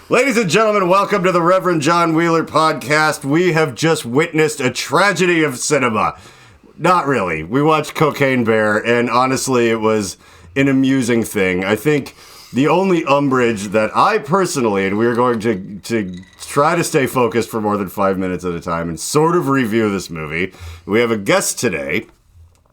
Ladies and gentlemen, welcome to the Reverend John Wheeler podcast. We have just witnessed a tragedy of cinema. Not really. We watched Cocaine Bear, and honestly, it was an amusing thing. I think the only umbrage that I personally, and we're going to try to stay focused for more than 5 minutes at a time and sort of review this movie. We have a guest today,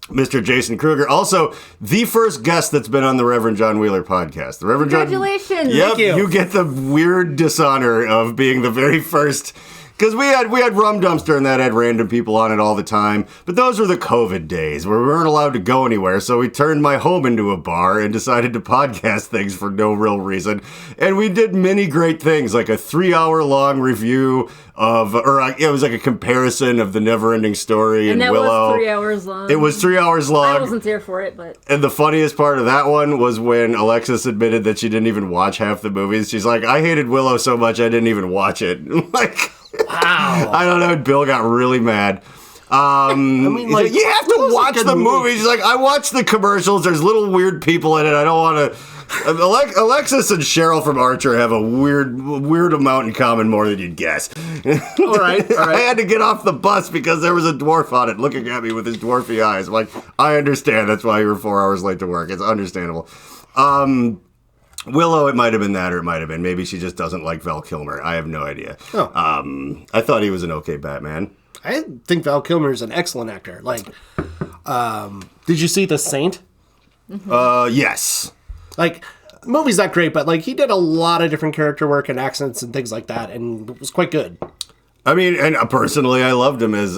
Mr. Jason Kruger, also the first guest that's been on the Reverend John Wheeler podcast. The Reverend Congratulations! Yep, Thank you. You get the weird dishonor of being the very first. Because we had Rum Dumpster and that had random people on it all the time. But those were the COVID days where we weren't allowed to go anywhere. So we turned my home into a bar and decided to podcast things for no real reason. And we did many great things, like a 3-hour-long review of, it was like a comparison of the Neverending Story and Willow. And that was 3 hours long. It was 3 hours long. I wasn't there for it, but... And the funniest part of that one was when Alexis admitted that she didn't even watch half the movies. She's like, I hated Willow so much I didn't even watch it. Like... Wow. I don't know. Bill got really mad. You have to watch the movies. He's like, I watch the commercials. There's little weird people in it. I don't want to. Alexis and Cheryl from Archer have a weird amount in common, more than you'd guess. All right. I had to get off the bus because there was a dwarf on it looking at me with his dwarfy eyes. I'm like, I understand. That's why you were 4 hours late to work. It's understandable. Willow, it might have been that, or it might have been. Maybe she just doesn't like Val Kilmer. I have no idea. Oh. I thought he was an okay Batman. I think Val Kilmer is an excellent actor. Like, did you see The Saint? Mm-hmm. Yes. Like, the movie's not great, but like he did a lot of different character work and accents and things like that, and it was quite good. I mean, and personally, I loved him as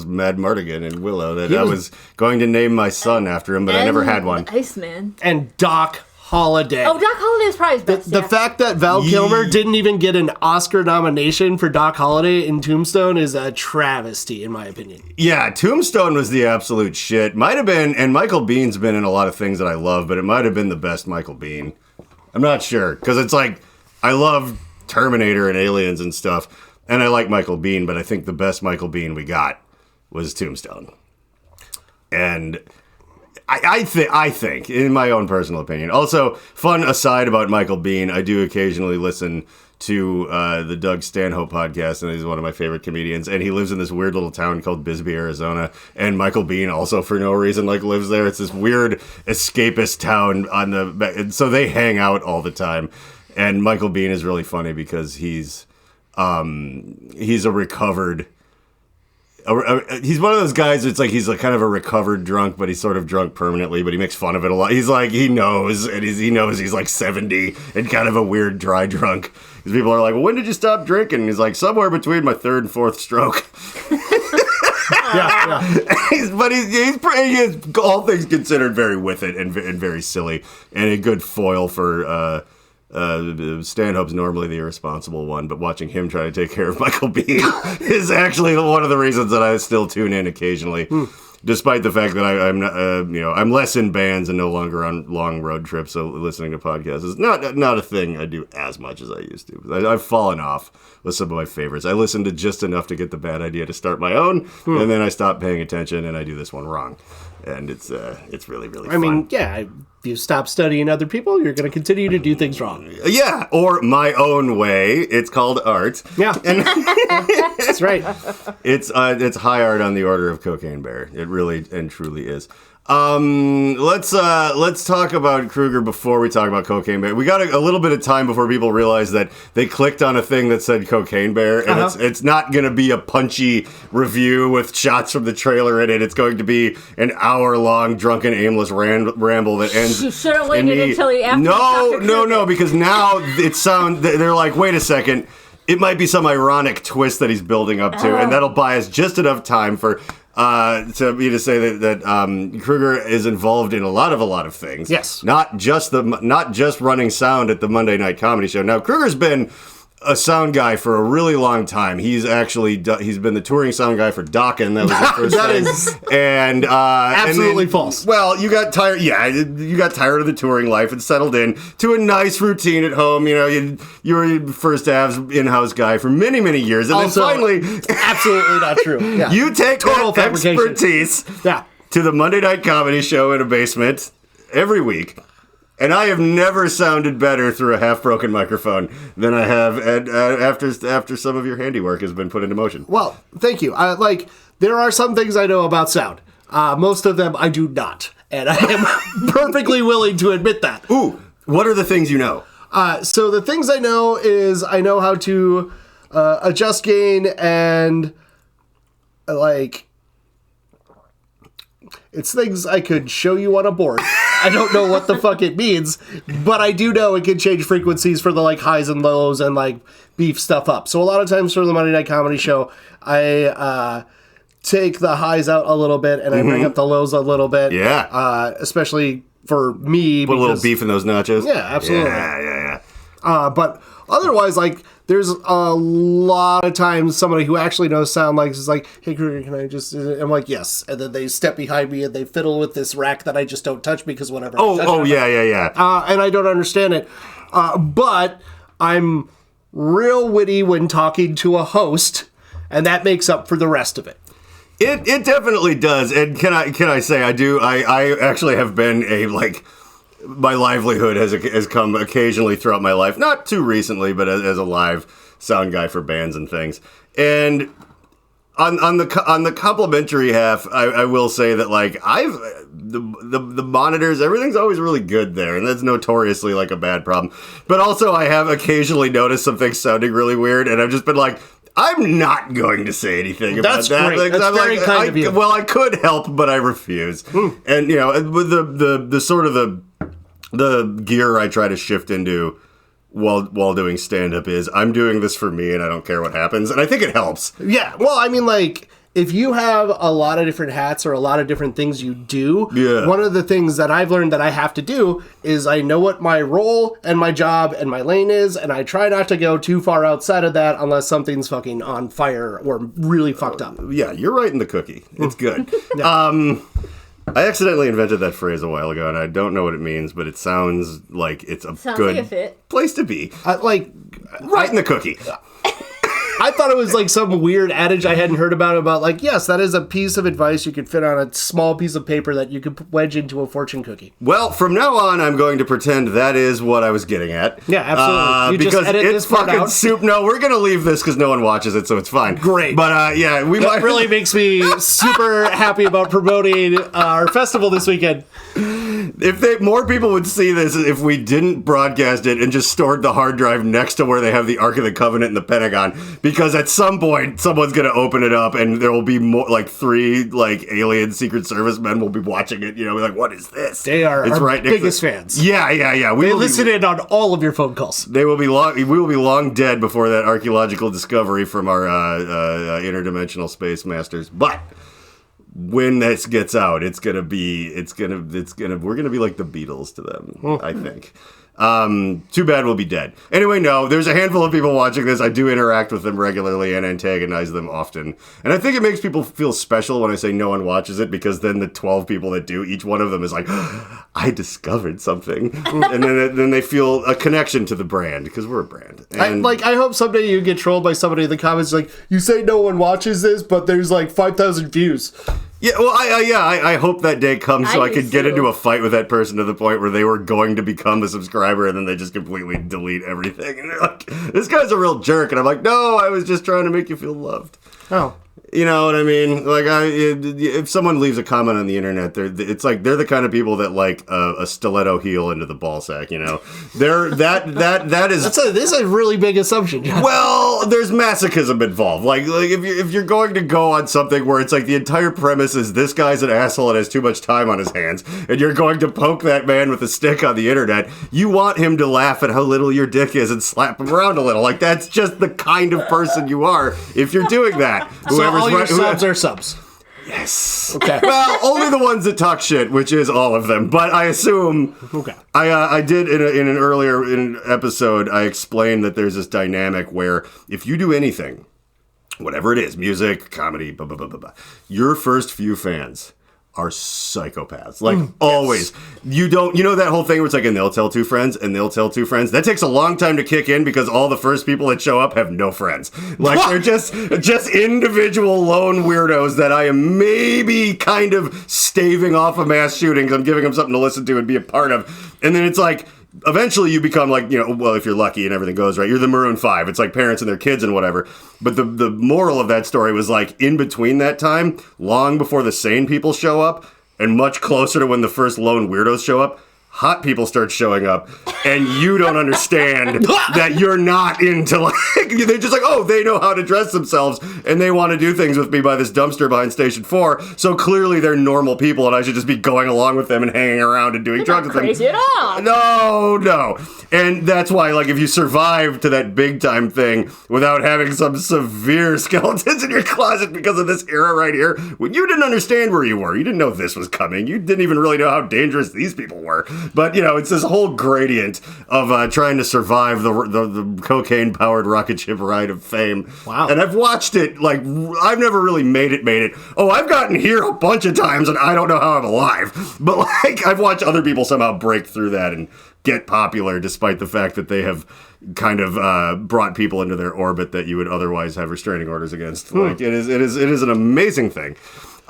Mad Mardigan in Willow. I was going to name my son after him, but I never had one. Iceman. And Doc Holliday. Oh, Doc Holliday is probably best. The fact that Val Kilmer didn't even get an Oscar nomination for Doc Holliday in Tombstone is a travesty, in my opinion. Yeah, Tombstone was the absolute shit. Might have been, and Michael Bihn's been in a lot of things that I love, but it might have been the best Michael Biehn. I'm not sure, because it's like, I love Terminator and Aliens and stuff, and I like Michael Biehn, but I think the best Michael Biehn we got was Tombstone. And... I think, in my own personal opinion. Also, fun aside about Michael Biehn, I do occasionally listen to the Doug Stanhope podcast, and he's one of my favorite comedians, and he lives in this weird little town called Bisbee, Arizona, and Michael Biehn also, for no reason, like, lives there. It's this weird escapist town and so they hang out all the time, and Michael Biehn is really funny because he's a recovered... he's one of those guys that's like he's like kind of a recovered drunk, but he's sort of drunk permanently, but he makes fun of it a lot. He's like, he knows he's like 70 and kind of a weird dry drunk. Because people are like, well, when did you stop drinking? And he's like, somewhere between my third and fourth stroke. Yeah. But he is, all things considered, very with it and very silly, and a good foil for Stanhope's normally the irresponsible one, but watching him try to take care of Michael Biehn is actually one of the reasons that I still tune in occasionally, despite the fact that I'm not, I'm less in bands and no longer on long road trips. So listening to podcasts is not a thing I do as much as I used to. I've fallen off with some of my favorites. I listen to just enough to get the bad idea to start my own, and then I stop paying attention and I do this one wrong, and it's really fun. I mean, yeah. If you stop studying other people, you're going to continue to do things wrong. Yeah, or my own way. It's called art. Yeah, and that's right. It's high art on the order of Cocaine Bear. It really and truly is. Let's talk about Kruger before we talk about Cocaine Bear. We got a little bit of time before people realize that they clicked on a thing that said Cocaine Bear, and it's not going to be a punchy review with shots from the trailer in it. It's going to be an hour-long drunken, aimless ramble that ends. You should have waited until you after. No, because now they're like, wait a second. It might be some ironic twist that he's building up to, and that'll buy us just enough time for to say that Kruger is involved in a lot of things. Yes, not just running sound at the Monday Night Comedy Show. Now Kruger's been a sound guy for a really long time. He's been the touring sound guy for Dokken. That was the first that thing. is and absolutely false. Well, you got tired. Yeah, you got tired of the touring life and settled in to a nice routine at home. You know, you were First Av's in-house guy for many years, and also, then finally, absolutely not true. Yeah. You take total that expertise to the Monday Night Comedy Show in a basement every week. And I have never sounded better through a half-broken microphone than I have after some of your handiwork has been put into motion. Well, thank you. There are some things I know about sound. Most of them I do not. And I am perfectly willing to admit that. Ooh, what are the things you know? So the things I know is I know how to adjust gain and, it's things I could show you on a board. I don't know what the fuck it means, but I do know it can change frequencies for the highs and lows and beef stuff up. So a lot of times for the Monday Night Comedy show, I take the highs out a little bit and I bring up the lows a little bit. Yeah. Especially for me. Put a little beef in those nachos. Yeah, absolutely. Yeah. But otherwise, there's a lot of times somebody who actually knows sound is hey, Kruger, can I just... I'm like, yes. And then they step behind me and they fiddle with this rack that I just don't touch because whenever I touch it, yeah. and I don't understand it. But I'm real witty when talking to a host, and that makes up for the rest of it. It definitely does. And can I say I do? I actually have been my livelihood has come occasionally throughout my life, not too recently, but as a live sound guy for bands and things. And on the complimentary half, I will say that the monitors, everything's always really good there, and that's notoriously a bad problem. But also, I have occasionally noticed some things sounding really weird, and I've just been I'm not going to say anything about that. Great. That's very kind of you. Well, I could help, but I refuse. And the sort of the gear I try to shift into while doing stand-up is I'm doing this for me and I don't care what happens, and I think it helps. Yeah, well, I mean, if you have a lot of different hats or a lot of different things you do, one of the things that I've learned that I have to do is I know what my role and my job and my lane is, and I try not to go too far outside of that unless something's fucking on fire or really fucked up. Yeah, you're right in the cookie. It's good. I accidentally invented that phrase a while ago, and I don't know what it means, but it sounds like it's a good place to be. Right in the cookie. I thought it was some weird adage I hadn't heard about yes, that is a piece of advice you could fit on a small piece of paper that you could wedge into a fortune cookie. Well, from now on, I'm going to pretend that is what I was getting at. Yeah, absolutely. Because it's fucking soup. No, we're going to leave this because no one watches it, so it's fine. Great. But that really makes me super happy about promoting our festival this weekend. If more people would see this if we didn't broadcast it and just stored the hard drive next to where they have the Ark of the Covenant and the Pentagon, because at some point someone's going to open it up and there will be more 3 alien Secret Service men will be watching it, what is this? They are our biggest fans. Yeah. They listen in on all of your phone calls. We will be long dead before that archaeological discovery from our interdimensional space masters. But when this gets out, we're gonna be like the Beatles to them, I think. Too bad we'll be dead. Anyway, no, there's a handful of people watching this. I do interact with them regularly and antagonize them often. And I think it makes people feel special when I say no one watches it, because then the 12 people that do, each one of them is I discovered something. And then they feel a connection to the brand, because we're a brand. And I hope someday you get trolled by somebody in the comments you say no one watches this, but there's 5,000 views. Yeah, well, I hope that day comes so I could get into a fight with that person to the point where they were going to become a subscriber and then they just completely delete everything. And they're like, this guy's a real jerk. And I'm like, no, I was just trying to make you feel loved. Oh. You know what I mean? If someone leaves a comment on the internet, they're the kind of people that a stiletto heel into the ball sack. That is. This is a really big assumption, John. Well, there's masochism involved. If you're going to go on something where it's the entire premise is this guy's an asshole and has too much time on his hands, and you're going to poke that man with a stick on the internet, you want him to laugh at how little your dick is and slap him around a little. That's just the kind of person you are if you're doing that. All your subs are subs. Yes. Okay. Well, only the ones that talk shit, which is all of them. But I assume. Okay. I did in an earlier episode. I explained that there's this dynamic where if you do anything, whatever it is, music, comedy, blah blah blah blah blah, your first few fans are psychopaths. Like, always. You know that whole thing where it's like, and they'll tell two friends, and they'll tell two friends? That takes a long time to kick in because all the first people that show up have no friends. Like, they're just individual lone weirdos that I am maybe kind of staving off a mass shooting because I'm giving them something to listen to and be a part of. And then it's like, eventually you become like, well, if you're lucky and everything goes right, you're the Maroon 5. It's like parents and their kids and whatever. But the moral of that story was like, in between that time, long before the sane people show up, and much closer to when the first lone weirdos show up, hot people start showing up, and you don't understand that you're not into, like, they're just like, oh, they know how to dress themselves, and they want to do things with me by this dumpster behind Station 4, so clearly they're normal people, and I should just be going along with them and hanging around and doing drugs with them. Crazy at all. No. And that's why, like, if you survive to that big-time thing without having some severe skeletons in your closet because of this era right here, when you didn't understand where you were, you didn't know this was coming, you didn't even really know how dangerous these people were. But, it's this whole gradient of trying to survive the cocaine-powered rocket ship ride of fame. Wow. And I've watched it, like, I've never really made it. Oh, I've gotten here a bunch of times, and I don't know how I'm alive. But, like, I've watched other people somehow break through that and get popular, despite the fact that they have kind of brought people into their orbit that you would otherwise have restraining orders against. Like, it is an amazing thing.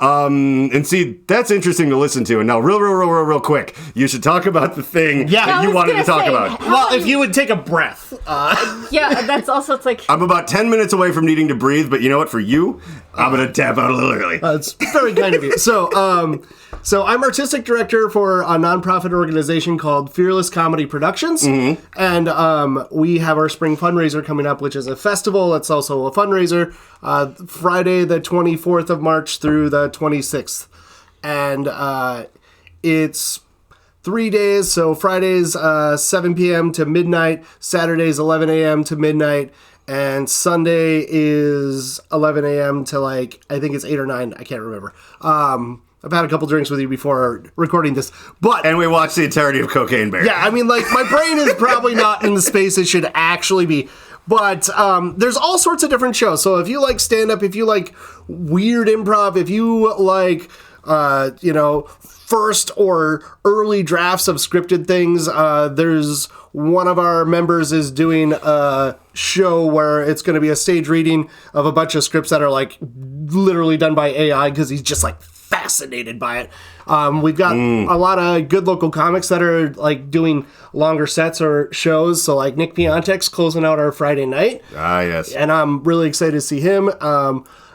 And see, that's interesting to listen to. And now, real quick, you should talk about the thing that you wanted to talk about. Well, if you would take a breath. Yeah, that's also, it's like... I'm about 10 minutes away from needing to breathe, but you know what? For you, I'm going to tap out a little early. It's very kind of you. So I'm artistic director for a nonprofit organization called Fearless Comedy Productions. Mm-hmm. And we have our spring fundraiser coming up, which is a festival. It's also a fundraiser. Friday, the 24th of March through the 26th. And it's 3 days. So Friday's 7 p.m. to midnight. Saturday's 11 a.m. to midnight. And Sunday is 11 a.m. to I think it's 8 or 9. I can't remember. I've had a couple drinks with you before recording this, and we watched the entirety of Cocaine Bear. Yeah, I mean, my brain is probably not in the space it should actually be. But there's all sorts of different shows. So if you like stand-up, if you like weird improv, if you like, first or early drafts of scripted things, there's one of our members is doing a show where it's going to be a stage reading of a bunch of scripts that are literally done by AI because he's just fascinated by it. We've got a lot of good local comics that are doing longer sets or shows. So Nick Piontek's closing out our Friday night. Ah, yes. And I'm really excited to see him.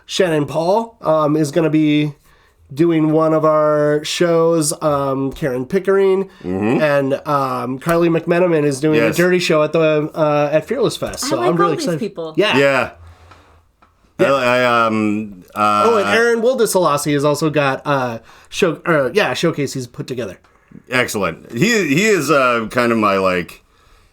Shannon Paul is going to be doing one of our shows. Karen Pickering and Carly McMenamin is doing a dirty show at the at Fearless Fest. So I'm really excited. People. Yeah. And Aaron Wildeselassie has also got showcase he's put together. Excellent. He is kind of my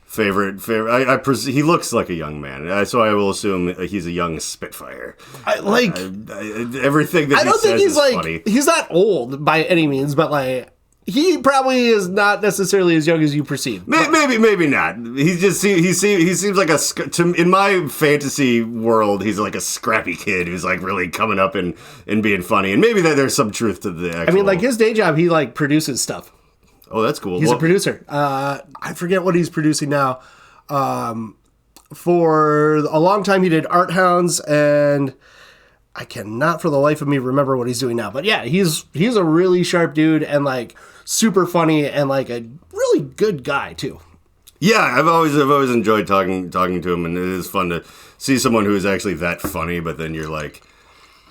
favorite. He looks like a young man, so I will assume he's a young Spitfire. Everything that he says is funny. He's not old by any means, but he probably is not necessarily as young as you perceive. Maybe not. He seems like in my fantasy world, he's like a scrappy kid who's really coming up and being funny. And maybe there's some truth to the actual... I mean, his day job, he produces stuff. Oh, that's cool. He's a producer. I forget what he's producing now. For a long time, he did Art Hounds, and I cannot for the life of me remember what he's doing now. But yeah, he's a really sharp dude and super funny and a really good guy too. Yeah, I've always enjoyed talking to him, and it is fun to see someone who is actually that funny. But then you're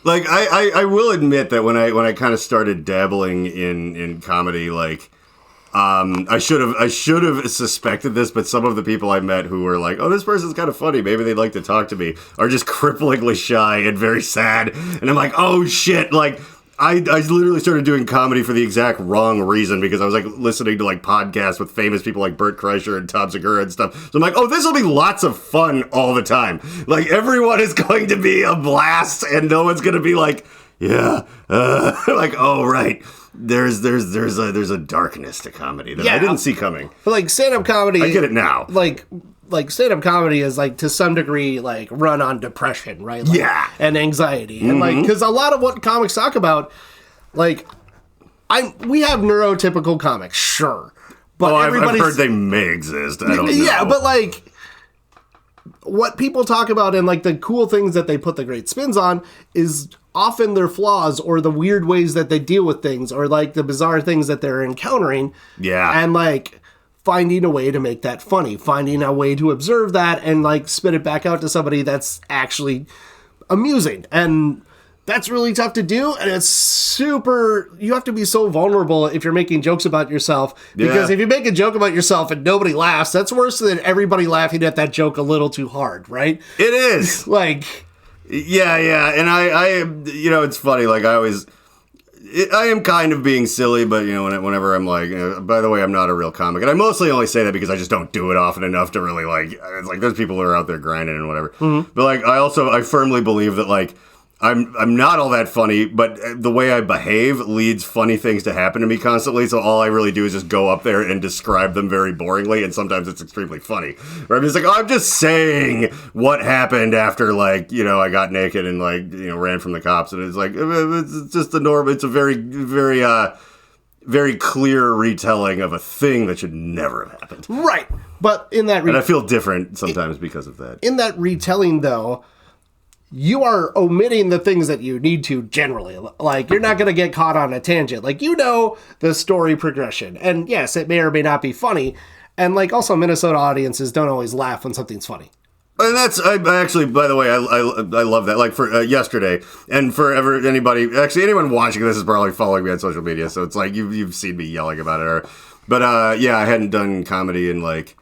I will admit that when I kind of started dabbling in comedy, I should have suspected this, but some of the people I met who were oh, this person's kind of funny, maybe they'd like to talk to me, are just cripplingly shy and very sad. And I'm oh shit, I literally started doing comedy for the exact wrong reason because I was listening to podcasts with famous people like Bert Kreischer and Tom Segura and stuff. So I'm oh, this will be lots of fun all the time. Everyone is going to be a blast and no one's going to be oh right. There's a darkness to comedy that I didn't see coming. But stand-up comedy, I get it now. Stand-up comedy is to some degree run on depression, right? Yeah. And anxiety. And because a lot of what comics talk about, we have neurotypical comics, sure. But I've heard they may exist. I don't know. Yeah, but like what people talk about and like the cool things that they put the great spins on is often their flaws or the weird ways that they deal with things or like the bizarre things that they're encountering. Yeah. And like finding a way to make that funny, finding a way to observe that and like spit it back out to somebody that's actually amusing. And that's really tough to do, and it's super... You have to be so vulnerable if you're making jokes about yourself, because if you make a joke about yourself and nobody laughs, that's worse than everybody laughing at that joke a little too hard, right? It is. Like... Yeah, and I you know, it's funny, like, I am kind of being silly, but, you know, whenever I'm like, by the way, I'm not a real comic, and I mostly only say that because I just don't do it often enough to really, like, it's like, there's people who are out there grinding and whatever, but, like, I firmly believe that, like, I'm not all that funny, but the way I behave leads funny things to happen to me constantly, so all I really do is just go up there and describe them very boringly, and sometimes it's extremely funny. Where I'm just like, I'm just saying what happened after, like, you know, I got naked and, like, you know, ran from the cops, and it's like, it's just a normal, it's a very, very, very clear retelling of a thing that should never have happened. Right, but in that... and I feel different sometimes because of that. In that retelling, though... You are omitting the things that you need to generally. Like, you're not going to get caught on a tangent. Like, you know the story progression. And yes, it may or may not be funny. And, like, also Minnesota audiences don't always laugh when something's funny. And that's, I actually, by the way, I love that. Like, for yesterday, and for anyone watching this is probably following me on social media, so it's like, you've seen me yelling about it. But, yeah, I hadn't done comedy in, like,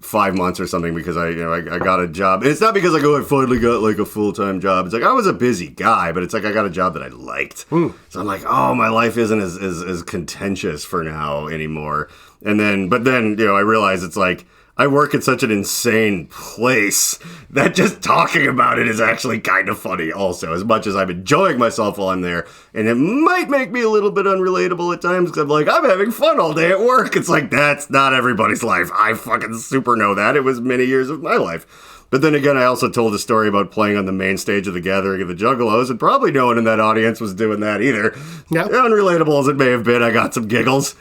5 months or something because I got a job. And it's not because I finally got like a full-time job. It's like I was a busy guy, but it's like I got a job that I liked. So I'm like, oh, my life isn't as contentious for now anymore. But then, you know, I realized it's like I work at such an insane place that just talking about it is actually kind of funny also, as much as I'm enjoying myself while I'm there. And it might make me a little bit unrelatable at times because I'm like, I'm having fun all day at work. It's like, that's not everybody's life. I fucking super know that. It was many years of my life. But then again, I also told a story about playing on the main stage of the Gathering of the Juggalos, and probably no one in that audience was doing that either. Yep. Unrelatable as it may have been, I got some giggles.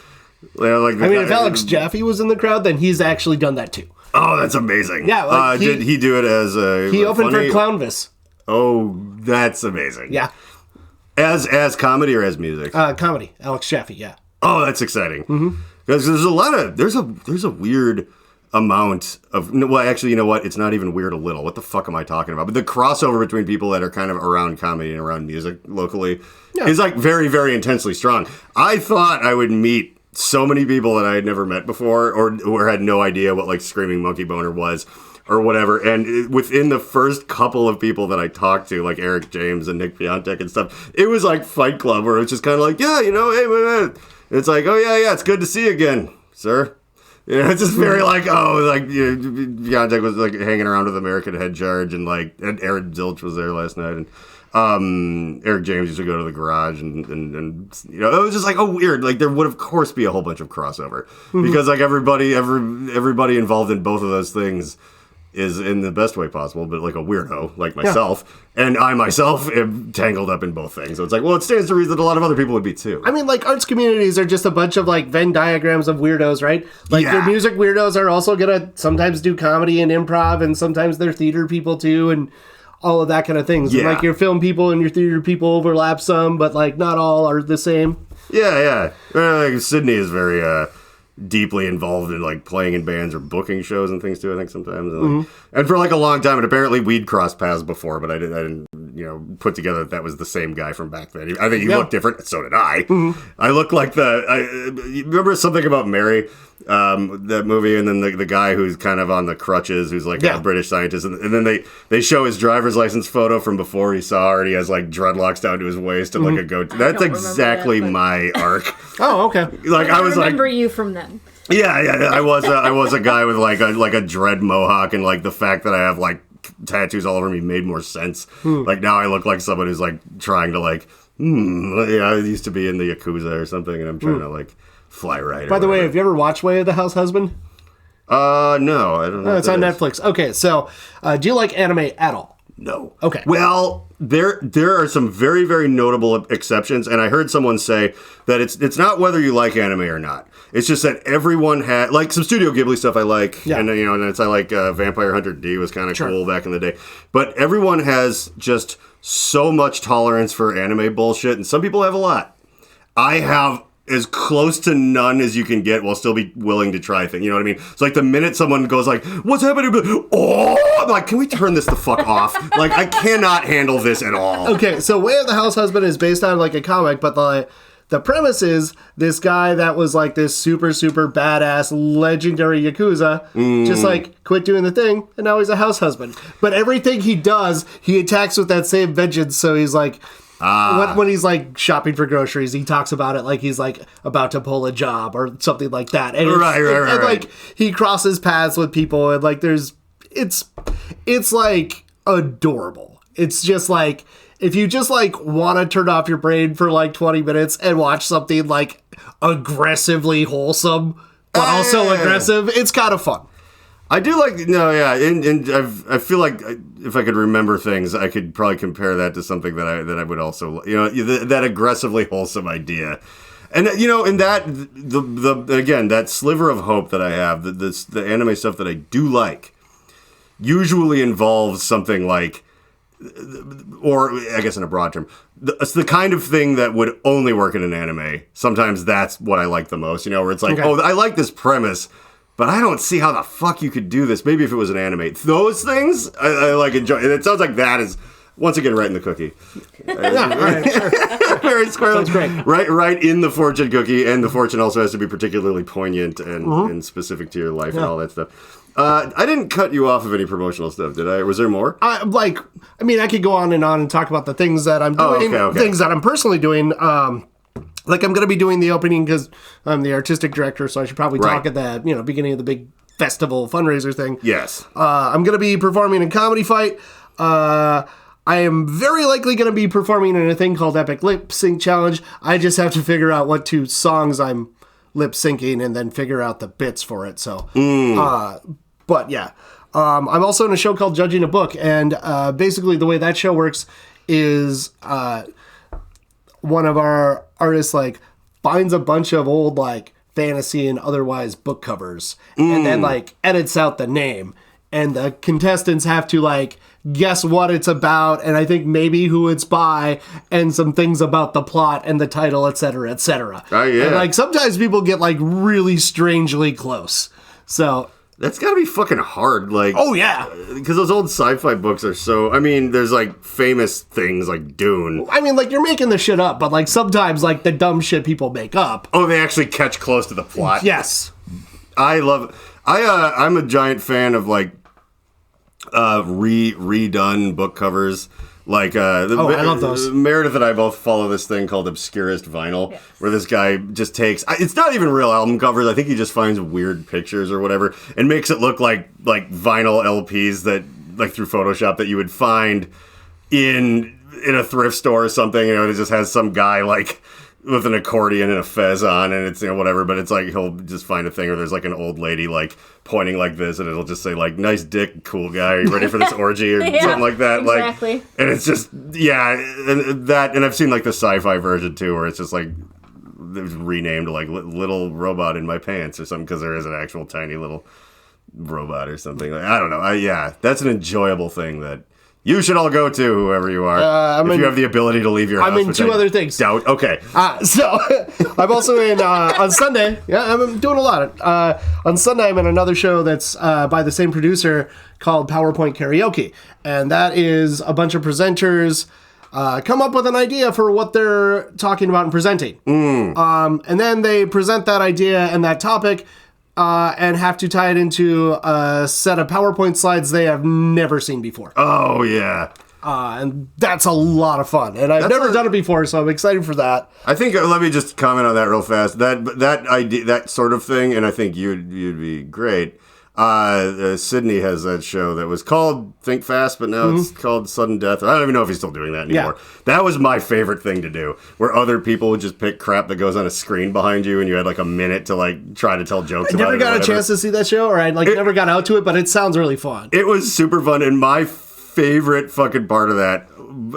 You know, like if Alex Jaffe was in the crowd, then he's actually done that too. Oh, that's amazing. Yeah. Like did he do it as a... He opened for Clownvis. Oh, that's amazing. Yeah. As comedy or as music? Comedy. Alex Jaffe, yeah. Oh, that's exciting. Because there's a weird amount of... Well, actually, you know what? It's not even weird a little. What the fuck am I talking about? But the crossover between people that are kind of around comedy and around music locally is like very, very intensely strong. I thought I would meet so many people that I had never met before or had no idea what like Screaming Monkey Boner was or whatever. And within the first couple of people that I talked to, like Eric James and Nick Piontek and stuff, it was like Fight Club where it was just kind of like, yeah, you know, hey, man. It's like, oh, yeah, it's good to see you again, sir. You know, it's just very like, oh, like, you know, Piontek was like hanging around with American Head Charge and like, and Aaron Zilch was there last night. And Eric James used to go to the garage and you know, it was just like, oh, weird. Like there would of course be a whole bunch of crossover because like everybody involved in both of those things is in the best way possible, but like a weirdo like myself, and I myself am tangled up in both things. So it's like, well, it stands to reason that a lot of other people would be too. I mean, like arts communities are just a bunch of like Venn diagrams of weirdos, right? Like your music weirdos are also gonna sometimes do comedy and improv, and sometimes they're theater people too, and all of that kind of things. Yeah. And like your film people and your theater people overlap some, but like not all are the same. Yeah. Like Sydney is very deeply involved in like playing in bands or booking shows and things too, I think sometimes. And for like a long time, and apparently we'd crossed paths before, but I didn't you know, put together that was the same guy from back then. I think he looked different. So did I. I look like you remember Something About Mary? That movie, and then the guy who's kind of on the crutches, who's like a British scientist, and then they show his driver's license photo from before he saw her, and he has like dreadlocks down to his waist and like a goatee. That's exactly my arc. Oh, okay. Like I was remember you from then. Yeah. I was a guy with like a dread mohawk, and like the fact that I have like tattoos all over me made more sense. Like now I look like someone who's like trying to like, I used to be in the Yakuza or something, and I'm trying to like fly right. By the way, have you ever watched Way of the House Husband? No, I don't know. It's on Netflix. Okay, so do you like anime at all? No. Okay. Well, there are some very, very notable exceptions, and I heard someone say that it's not whether you like anime or not. It's just that everyone had, like, some Studio Ghibli stuff I like, and I like Vampire Hunter D was kind of cool back in the day. But everyone has just so much tolerance for anime bullshit, and some people have a lot. I have as close to none as you can get while still be willing to try things. You know what I mean? It's like the minute someone goes like, what's happening? I'm like, can we turn this the fuck off? Like, I cannot handle this at all. Okay, so Way of the House Husband is based on like a comic, but the premise is this guy that was like this super, super badass legendary Yakuza just like quit doing the thing, and now he's a house husband. But everything he does, he attacks with that same vengeance, so he's like... When he's like shopping for groceries, he talks about it like he's like about to pull a job or something like that. And right. Like he crosses paths with people, and like it's like adorable. It's just like if you just like want to turn off your brain for like 20 minutes and watch something like aggressively wholesome but also aggressive, it's kind of fun. I do like, and I feel like if I could remember things, I could probably compare that to something that I would also, that aggressively wholesome idea. And, in that, again, that sliver of hope that I have, the anime stuff that I do like, usually involves something like, or I guess in a broad term, it's the kind of thing that would only work in an anime. Sometimes that's what I like the most, where it's like, I like this premise, but I don't see how the fuck you could do this. Maybe if it was an anime. Those things, I like enjoy. And it sounds like that is, once again, right in the cookie. Very square. That's great. Right in the fortune cookie. And the fortune also has to be particularly poignant and specific to your life and all that stuff. I didn't cut you off of any promotional stuff, did I? Was there more? I could go on and talk about the things that I'm doing, things that I'm personally doing. Like, I'm going to be doing the opening because I'm the artistic director, so I should probably talk at the beginning of the big festival fundraiser thing. Yes. I'm going to be performing in Comedy Fight. I am very likely going to be performing in a thing called Epic Lip Sync Challenge. I just have to figure out what 2 songs I'm lip syncing and then figure out the bits for it. So, but yeah. I'm also in a show called Judging a Book, and basically the way that show works is one of our artists like finds a bunch of old like fantasy and otherwise book covers and then like edits out the name, and the contestants have to like guess what it's about, and I think maybe who it's by, and some things about the plot and the title, etc., etc. Oh yeah. And like sometimes people get like really strangely close. So that's gotta be fucking hard, like... Oh, yeah. Because those old sci-fi books are so... I mean, there's, like, famous things like Dune. I mean, like, you're making the shit up, but, like, sometimes, like, the dumb shit people make up... Oh, they actually catch close to the plot? Yes. I love... I'm a giant fan of, like, redone book covers. Like, I love those. Meredith and I both follow this thing called Obscurist Vinyl, where this guy just takes, it's not even real album covers, I think he just finds weird pictures or whatever, and makes it look like vinyl LPs that, like through Photoshop, that you would find in a thrift store or something, it just has some guy, like, with an accordion and a fez on, and it's, whatever, but it's like, he'll just find a thing, or there's like an old lady, like, pointing like this, and it'll just say, like, nice dick, cool guy, are you ready for this orgy, or something like that, exactly. Like, and it's just, and I've seen, like, the sci-fi version, too, where it's just, like, it was renamed, like, Little Robot in My Pants, or something, because there is an actual tiny little robot or something, like, I don't know, that's an enjoyable thing that you should all go to, whoever you are, if you have the ability to leave your house. I'm in 2 other things. Doubt. Okay. So, I'm also in, on Sunday, I'm doing a lot. On Sunday, I'm in another show that's by the same producer called PowerPoint Karaoke. And that is a bunch of presenters come up with an idea for what they're talking about and presenting. And then they present that idea and that topic and have to tie it into a set of PowerPoint slides they have never seen before. Oh, yeah. And that's a lot of fun. And I've never done it before, so I'm excited for that. I think, let me just comment on that real fast. That idea, that sort of thing, and I think you'd be great. Sydney has that show that was called Think Fast, but now it's called Sudden Death. I don't even know if he's still doing that anymore. Yeah. That was my favorite thing to do, where other people would just pick crap that goes on a screen behind you, and you had like a minute to like try to tell jokes about it. I never got a chance to see that show, or I never got out to it, but it sounds really fun. It was super fun, and my favorite fucking part of that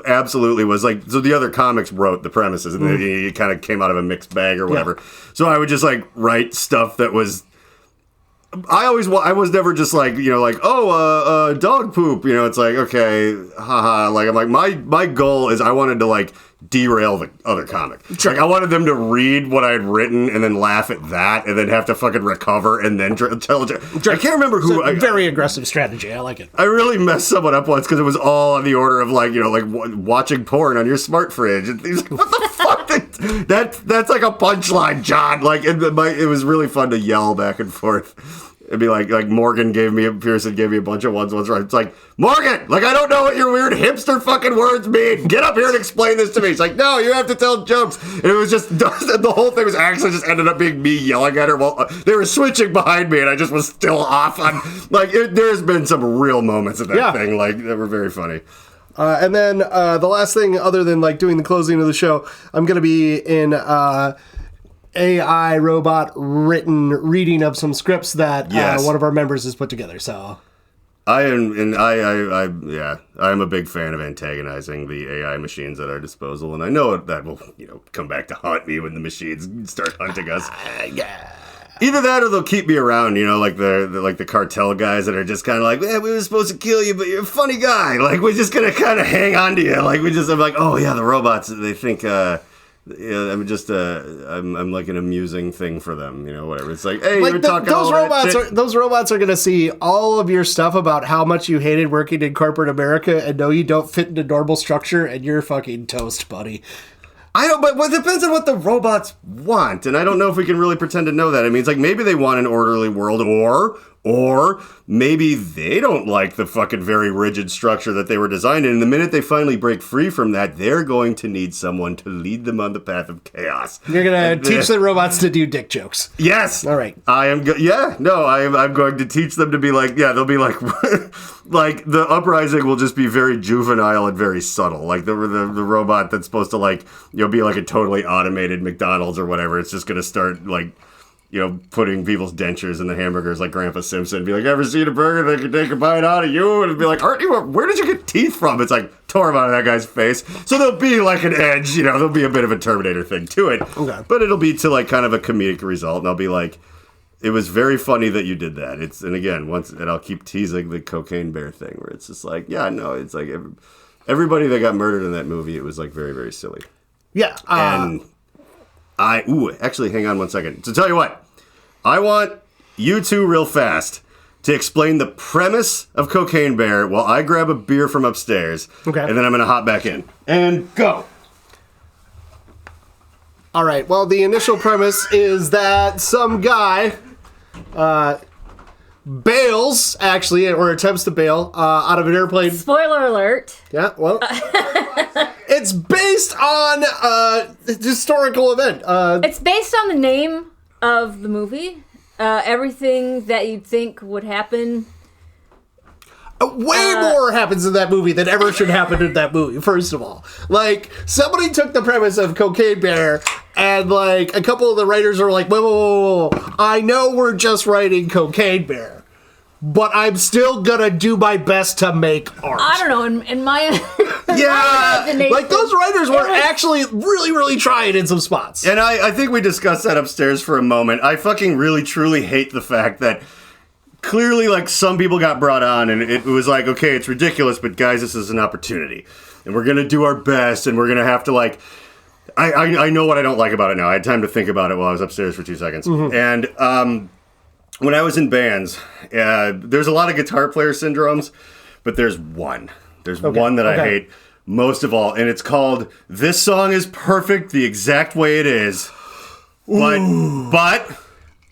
absolutely was like, so the other comics wrote the premises, and it kind of came out of a mixed bag or whatever. So I would just like write stuff that was, I was never just like, dog poop, it's like, okay, haha, like, I'm like, my goal is I wanted to like derail the other comic. Sure. Like, I wanted them to read what I had written and then laugh at that and then have to fucking recover and then tell. I can't remember who. Very aggressive strategy. I like it. I really messed someone up once because it was all on the order of like, watching porn on your smart fridge. And he's like, what the fuck? That's like a punchline, John. Like, it was really fun to yell back and forth. It'd be like Pearson gave me a bunch of ones once. Right? It's like, Morgan, like, I don't know what your weird hipster fucking words mean. Get up here and explain this to me. It's like, no, you have to tell jokes. And it was just, the whole thing was actually just ended up being me yelling at her while they were switching behind me, and I just was still off on, like, there's been some real moments of that thing, like, that were very funny. And then the last thing, other than, like, doing the closing of the show, I'm going to be in AI robot written reading of some scripts that one of our members has put together. So I am a big fan of antagonizing the AI machines at our disposal, and I know that will come back to haunt me when the machines start hunting us. Either that or they'll keep me around, like the cartel guys that are just kind of like, we were supposed to kill you, but you're a funny guy. Like, we're just gonna kind of hang on to you. Like, I'm like, oh yeah, the robots, they think I'm just I'm like an amusing thing for them, whatever. It's like, hey, you're talking those all robots that shit. Those robots are gonna see all of your stuff about how much you hated working in corporate America and know you don't fit into normal structure, and you're fucking toast, buddy. I don't, but it depends on what the robots want, and I don't know if we can really pretend to know that. I mean, it's like maybe they want an orderly world, or maybe they don't like the fucking very rigid structure that they were designed in. And the minute they finally break free from that, they're going to need someone to lead them on the path of chaos. You're going to teach the robots to do dick jokes. Yes. All right. I'm going to teach them to be like, they'll be like, like the uprising will just be very juvenile and very subtle. Like the robot that's supposed to like, be like a totally automated McDonald's or whatever. It's just going to start like, putting people's dentures in the hamburgers like Grandpa Simpson. Be like, ever seen a burger that could take a bite out of you? And it'd be like, where did you get teeth from? It's like, tore them out of that guy's face. So there'll be like an edge, there'll be a bit of a Terminator thing to it. Okay. But it'll be to like kind of a comedic result. And I'll be like, it was very funny that you did that. And again, I'll keep teasing the cocaine bear thing where it's just like, it's like everybody that got murdered in that movie, it was like very, very silly. Yeah. And actually, hang on one second. So tell you what, I want you two real fast to explain the premise of Cocaine Bear while I grab a beer from upstairs. Okay. And then I'm going to hop back in. And go. All right. Well, the initial premise is that some guy bails, actually, or attempts to bail out of an airplane. Spoiler alert. Yeah, well, it's based on a historical event. It's based on the name of the movie. Everything that you'd think would happen. Way more happens in that movie than ever should happen in that movie, first of all. Like, somebody took the premise of Cocaine Bear, and, like, a couple of the writers are like, whoa. I know we're just writing Cocaine Bear, but I'm still gonna do my best to make art. I don't know, in my... like, those writers were actually really, really trying in some spots. And I think we discussed that upstairs for a moment. I fucking really, truly hate the fact that clearly, like, some people got brought on, and it was like, okay, it's ridiculous, but guys, this is an opportunity. And we're gonna do our best, and we're gonna have to, like... I know what I don't like about it now. I had time to think about it while I was upstairs for 2 seconds. Mm-hmm. And when I was in bands, there's a lot of guitar player syndromes, but there's one. There's one that I hate most of all, and it's called, this song is perfect the exact way it is, but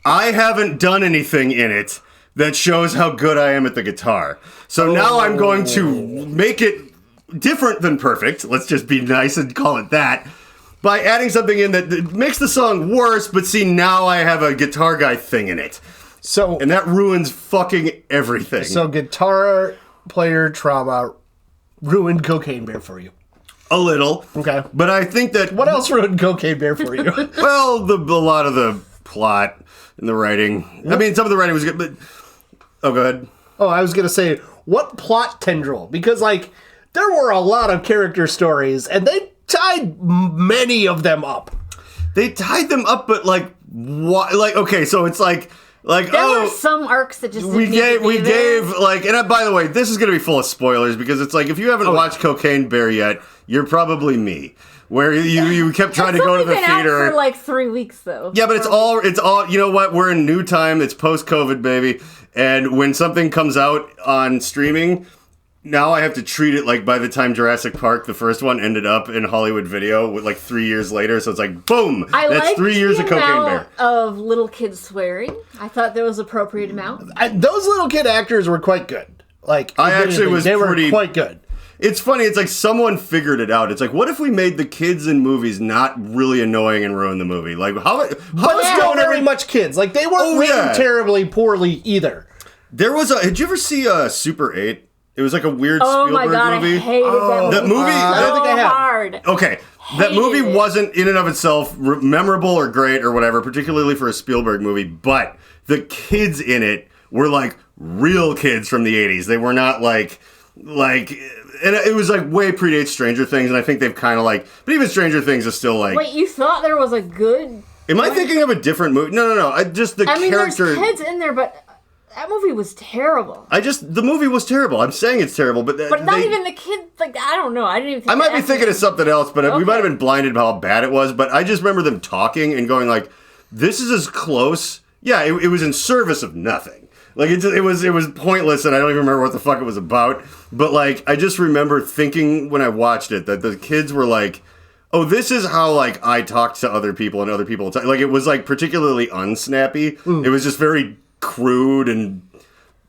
I haven't done anything in it that shows how good I am at the guitar. So now I'm going to make it different than perfect. Let's just be nice and call it that. By adding something in that makes the song worse, but see, now I have a guitar guy thing in it. And that ruins fucking everything. So guitar player trauma ruined Cocaine Bear for you. A little. Okay. But I think that... What else ruined Cocaine Bear for you? Well, a lot of the plot and the writing. Yep. I mean, some of the writing was good, but... Oh, go ahead. Oh, I was going to say, what plot tendril? Because, like, there were a lot of character stories, and they tied many of them up. They tied them up, but, like, what? Like, okay, so it's like there were some arcs that just we gave like, and by the way, this is going to be full of spoilers because it's like if you haven't watched Cocaine Bear yet, you're probably me. Where you kept trying to go to the theater. It's only been out for like 3 weeks though. Yeah, but it's all. You know what? We're in new time. It's post-COVID, baby. And when something comes out on streaming, now I have to treat it like by the time Jurassic Park, the first one, ended up in Hollywood Video, with like 3 years later. So it's like, boom! That's 3 years of Cocaine Bear. Of little kids swearing. I thought there was appropriate amount. Those little kid actors were quite good. Like they were quite good. It's funny. It's like someone figured it out. It's like, what if we made the kids in movies not really annoying and ruin the movie? Like how still very much kids. Like they weren't written terribly poorly either. There was did you ever see Super 8? It was like a weird Spielberg movie. Oh my god, I hated that movie. I don't think I have. Hard. Okay, that movie wasn't in and of itself memorable or great or whatever, particularly for a Spielberg movie, but the kids in it were like real kids from the 80s. They were not like and it was like way predates Stranger Things, and I think they've kind of like, but even Stranger Things is still like. Wait, you thought there was a good? Am I thinking of a different movie? No. I mean, character. There's kids in there, but that movie was terrible. The movie was terrible. I'm saying it's terrible, but not even the kid. Like I don't know. I didn't even. I might be thinking of something else, but we might have been blinded by how bad it was. But I just remember them talking and going like, "This is as close." Yeah, it was in service of nothing. Like it was pointless, and I don't even remember what the fuck it was about. But like, I just remember thinking when I watched it that the kids were like, "Oh, this is how like I talk to other people and other people talk." Like it was like particularly unsnappy. It was just very crude and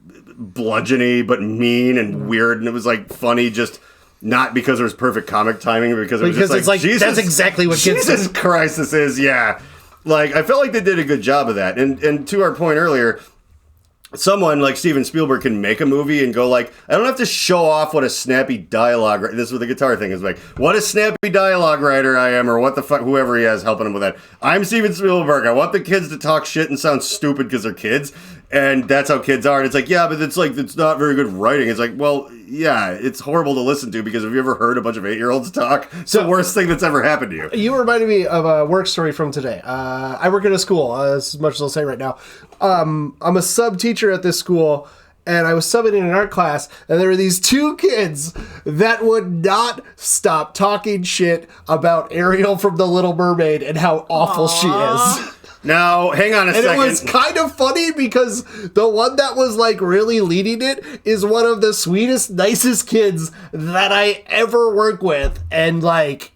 bludgeony, but mean and weird, and it was like funny just. Not because there was perfect comic timing, because it was just it's like Jesus, that's exactly what kids Jesus Christ, this is, yeah. Like, I felt like they did a good job of that. And to our point earlier, someone like Steven Spielberg can make a movie and go like, I don't have to show off what a snappy dialogue, this is what the guitar thing is like, what a snappy dialogue writer I am, or what the fuck, whoever he has helping him with that. I'm Steven Spielberg. I want the kids to talk shit and sound stupid because they're kids. And that's how kids are. And it's like, yeah, but it's like, it's not very good writing. It's like, well, yeah, it's horrible to listen to because have you ever heard a bunch of 8-year-olds talk? It's the worst thing that's ever happened to you. You reminded me of a work story from today. I work at a school, as much as I'll say right now. I'm a sub teacher at this school, and I was subbing in an art class, and there were these two kids that would not stop talking shit about Ariel from The Little Mermaid and how awful she is. Now, hang on a second. And it was kind of funny because the one that was like really leading it is one of the sweetest, nicest kids that I ever work with. And like,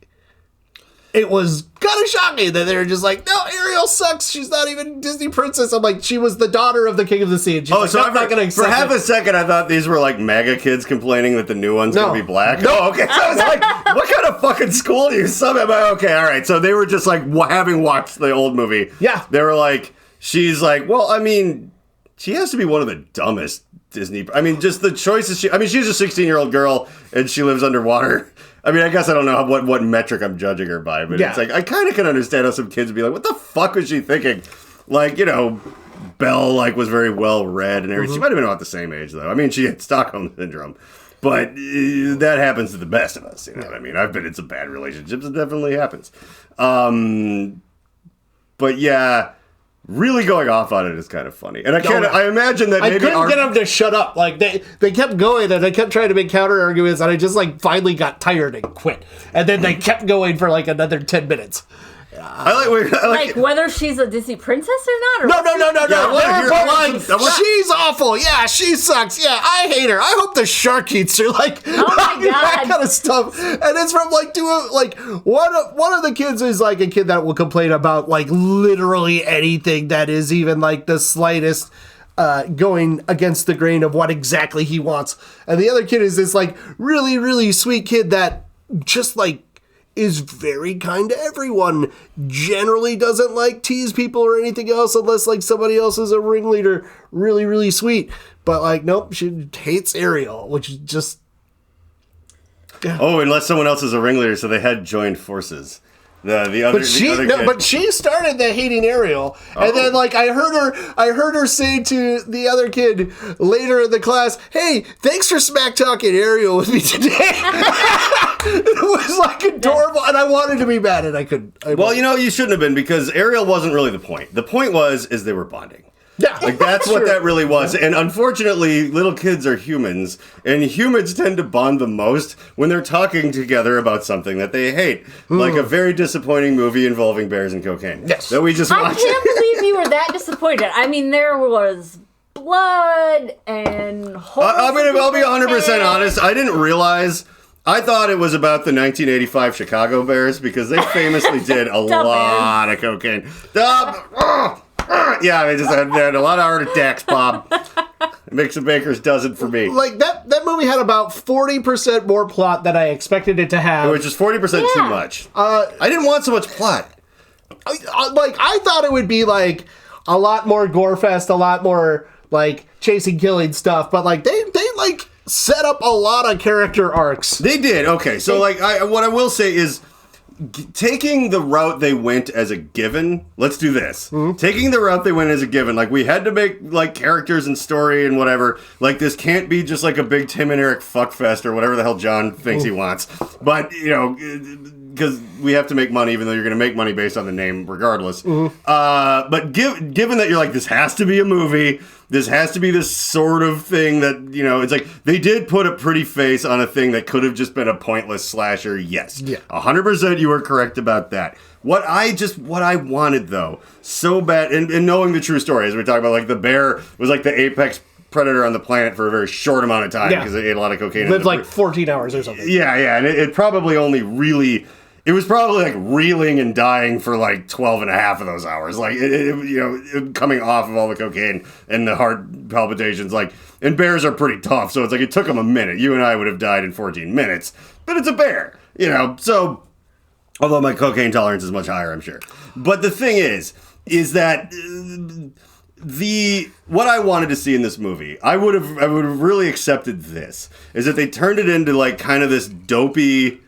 it was kind of shocking that they were just like, no, Ariel sucks. She's not even Disney princess. I'm like, she was the daughter of the King of the Sea. And she's like, so I'm not going to accept for half a second, I thought these were like MAGA kids complaining that the new one's going to be black. No. Oh, okay. So I was like, what kind of fucking school do you sub at? Okay, all right. So they were just like, having watched the old movie. Yeah. They were like, she's like, well, I mean, she has to be one of the dumbest Disney. I mean, just the choices. She's a 16-year-old girl and she lives underwater. I mean, I guess I don't know what metric I'm judging her by, but it's like, I kind of can understand how some kids would be like, what the fuck was she thinking? Like, you know, Belle, like, was very well read and everything. She might have been about the same age, though. I mean, she had Stockholm Syndrome. But that happens to the best of us, you know what I mean? I've been in some bad relationships. It definitely happens. But yeah... Really going off on it is kind of funny. And I imagine that maybe... I couldn't get them to shut up. Like, they kept going, and I kept trying to make counter-arguments, and I just, like, finally got tired and quit. And then they kept going for, like, another 10 minutes. I like whether she's a Disney princess or not? No. Yeah, she's awful. Yeah, she sucks. Yeah, I hate her. I hope the shark eats her. Like, oh my God. That kind of stuff. And it's from one of the kids is like a kid that will complain about like literally anything that is even like the slightest going against the grain of what exactly he wants. And the other kid is this like really, really sweet kid that just like is very kind to everyone, generally doesn't like tease people or anything else unless like somebody else is a ringleader, really, really sweet. But like, nope, she hates Ariel, which is just... Oh, unless someone else is a ringleader, so they had joined forces. The other kid. But she started the hating Ariel, and then like I heard her say to the other kid later in the class, "Hey, thanks for smack talking Ariel with me today." It was like adorable, and I wanted to be mad, and I couldn't. Well, you shouldn't have been, because Ariel wasn't really the point. The point is they were bonding. Yeah, like that's what that really was. And unfortunately, little kids are humans, and humans tend to bond the most when they're talking together about something that they hate, like a very disappointing movie involving bears and cocaine. Yes, that we just watched. I can't believe you were that disappointed. I mean, there was blood and I'll be 100% honest. I didn't realize. I thought it was about the 1985 Chicago Bears, because they famously did a lot of cocaine. Yeah, they just had a lot of heart attacks, Bob. Mix of Baker's does it for me. Like that movie had about 40% more plot than I expected it to have, which is 40% too much. I didn't want so much plot. I thought it would be like a lot more gore fest, a lot more like chasing, killing stuff, but like they like set up a lot of character arcs. They did. Okay, so like what I will say is, taking the route they went as a given, let's do this. Taking the route they went as a given, like we had to make like characters and story and whatever. Like this can't be just like a big Tim and Eric fuckfest or whatever the hell John thinks he wants. But because we have to make money, even though you're going to make money based on the name regardless. But given that you're like, this has to be a movie. This has to be this sort of thing that, it's like they did put a pretty face on a thing that could have just been a pointless slasher. Yes. Yeah. 100% you were correct about that. What I wanted though, so bad, and knowing the true story, as we talk about, like the bear was like the apex predator on the planet for a very short amount of time because it ate a lot of cocaine. Lived like 14 hours or something. Yeah. And it probably only really... It was probably like reeling and dying for like 12 and a half of those hours. Like, coming off of all the cocaine and the heart palpitations. Like, and bears are pretty tough. So it's like, it took them a minute. You and I would have died in 14 minutes. But it's a bear, So, although my cocaine tolerance is much higher, I'm sure. But the thing is that what I wanted to see in this movie, I would have really accepted this, is that they turned it into like kind of this dopey,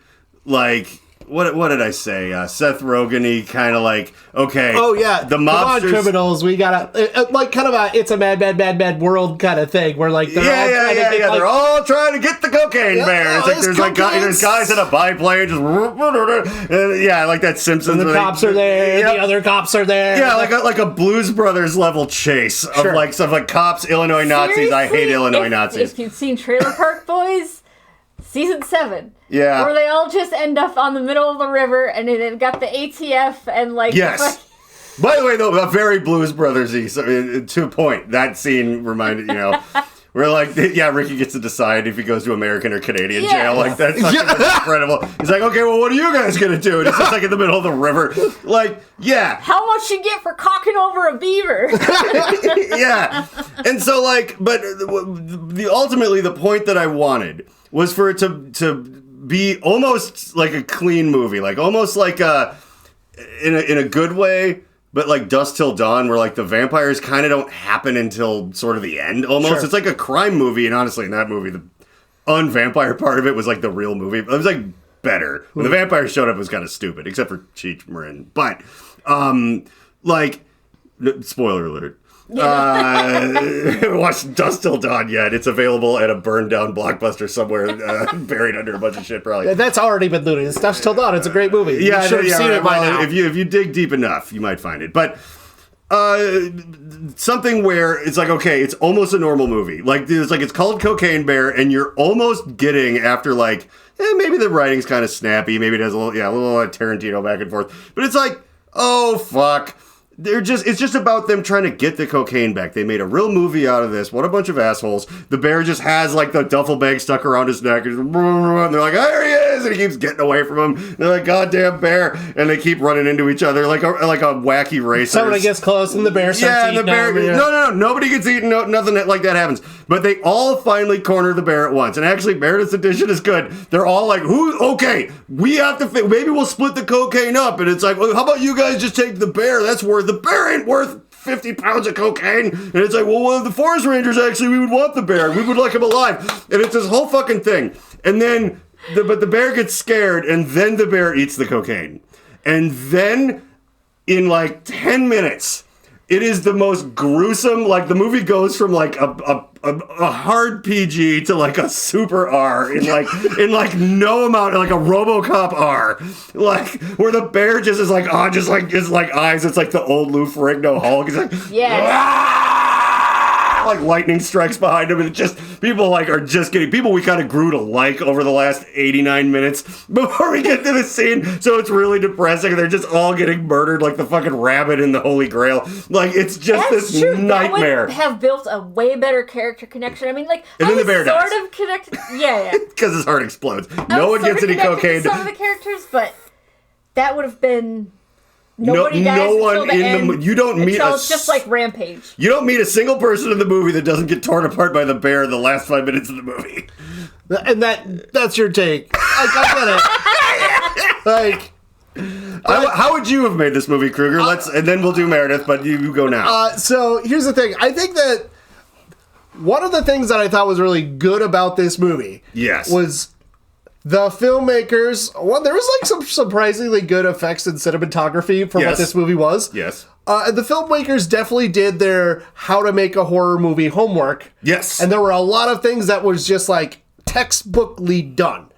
like... What did I say? Seth Rogen-y kind of like, okay. Oh, yeah. The mobsters. Come on, criminals. We gotta, like kind of a It's a Mad, Mad, Mad, Mad World kind of thing where like they're all trying to get, like, they're all trying to get the cocaine bear. It's like there's guys in a biplane just, like that Simpsons. And the cops are there. The other cops are there. Yeah, like a Blues Brothers level chase of like stuff like cops, Illinois Nazis. I hate Illinois Nazis. If you've seen Trailer Park Boys, season 7. Yeah. Where they all just end up on the middle of the river, and they've got the ATF and like... Yes. By the way, though, a very Blues Brothers-y, so, to a point. That scene reminded, where like, Ricky gets to decide if he goes to American or Canadian jail. Like, that's incredible. He's like, okay, well, what are you guys going to do? And it's just like in the middle of the river. Like, yeah. How much you get for cocking over a beaver? Yeah. And so, like, but ultimately the point that I wanted was for it to be almost like a clean movie, like almost like in a good way, but like Dusk Till Dawn, where like the vampires kind of don't happen until sort of the end. Almost, It's like a crime movie, and honestly, in that movie, the unvampire part of it was like the real movie. It was like better when the vampires showed up. It was kind of stupid, except for Cheech Marin. But spoiler alert. Haven't watched Dusk Till Dawn yet. It's available at a burned down Blockbuster somewhere, buried under a bunch of shit probably. That's already been looted. It's Dusk Till Dawn. It's a great movie. Yeah, you should have seen it by now. If you dig deep enough, you might find it. But something where it's like, okay, it's almost a normal movie. Like it's called Cocaine Bear, and you're almost getting after like, maybe the writing's kind of snappy, maybe it has a little Tarantino back and forth. But it's like, oh fuck. It's just about them trying to get the cocaine back. They made a real movie out of this. What a bunch of assholes. The bear just has like the duffel bag stuck around his neck. And they're like, there he is. And he keeps getting away from him. They're like, goddamn bear. And they keep running into each other like a wacky racer. Somebody gets close and the bear starts eating them. No. Nobody gets eaten. No, nothing like that happens. But they all finally corner the bear at once. And actually, Meredith's edition is good. They're all like, okay, we have to, maybe we'll split the cocaine up. And it's like, well, how about you guys just take the bear? The bear ain't worth 50 pounds of cocaine. And it's like, well, the forest rangers, actually, we would want the bear. We would like him alive. And it's this whole fucking thing. And then, but the bear gets scared, and then the bear eats the cocaine. And then in like 10 minutes, it is the most gruesome. Like the movie goes from like a hard PG to like a super R in like no amount, like a RoboCop R, like where the bear just is like it's like eyes. It's like the old Lou Ferrigno Hulk. It's like like lightning strikes behind him, and it just people like are just getting people we kind of grew to like over the last 89 minutes before we get to the scene. So it's really depressing. They're just all getting murdered like the fucking rabbit in the Holy Grail. Like it's just That's this true. nightmare. That would have built a way better character connection. I mean, like And then the bear sort dies. of connected. Yeah. Because his heart explodes. I No was one gets sort of any connected cocaine. to some of the characters, but that would have been. No Nobody dies one until the in end, you don't meet until it's just like Rampage. You don't meet a single person in the movie that doesn't get torn apart by the bear in the last 5 minutes of the movie. And that's your take. I get it. How would you have made this movie, Kruger? And then we'll do Meredith, but you go now. So here's the thing. I think that one of the things that I thought was really good about this movie was the filmmakers. Well, there was like some surprisingly good effects and cinematography for what this movie was. Yes. And the filmmakers definitely did their how to make a horror movie homework. Yes. And there were a lot of things that was just like textbookly done.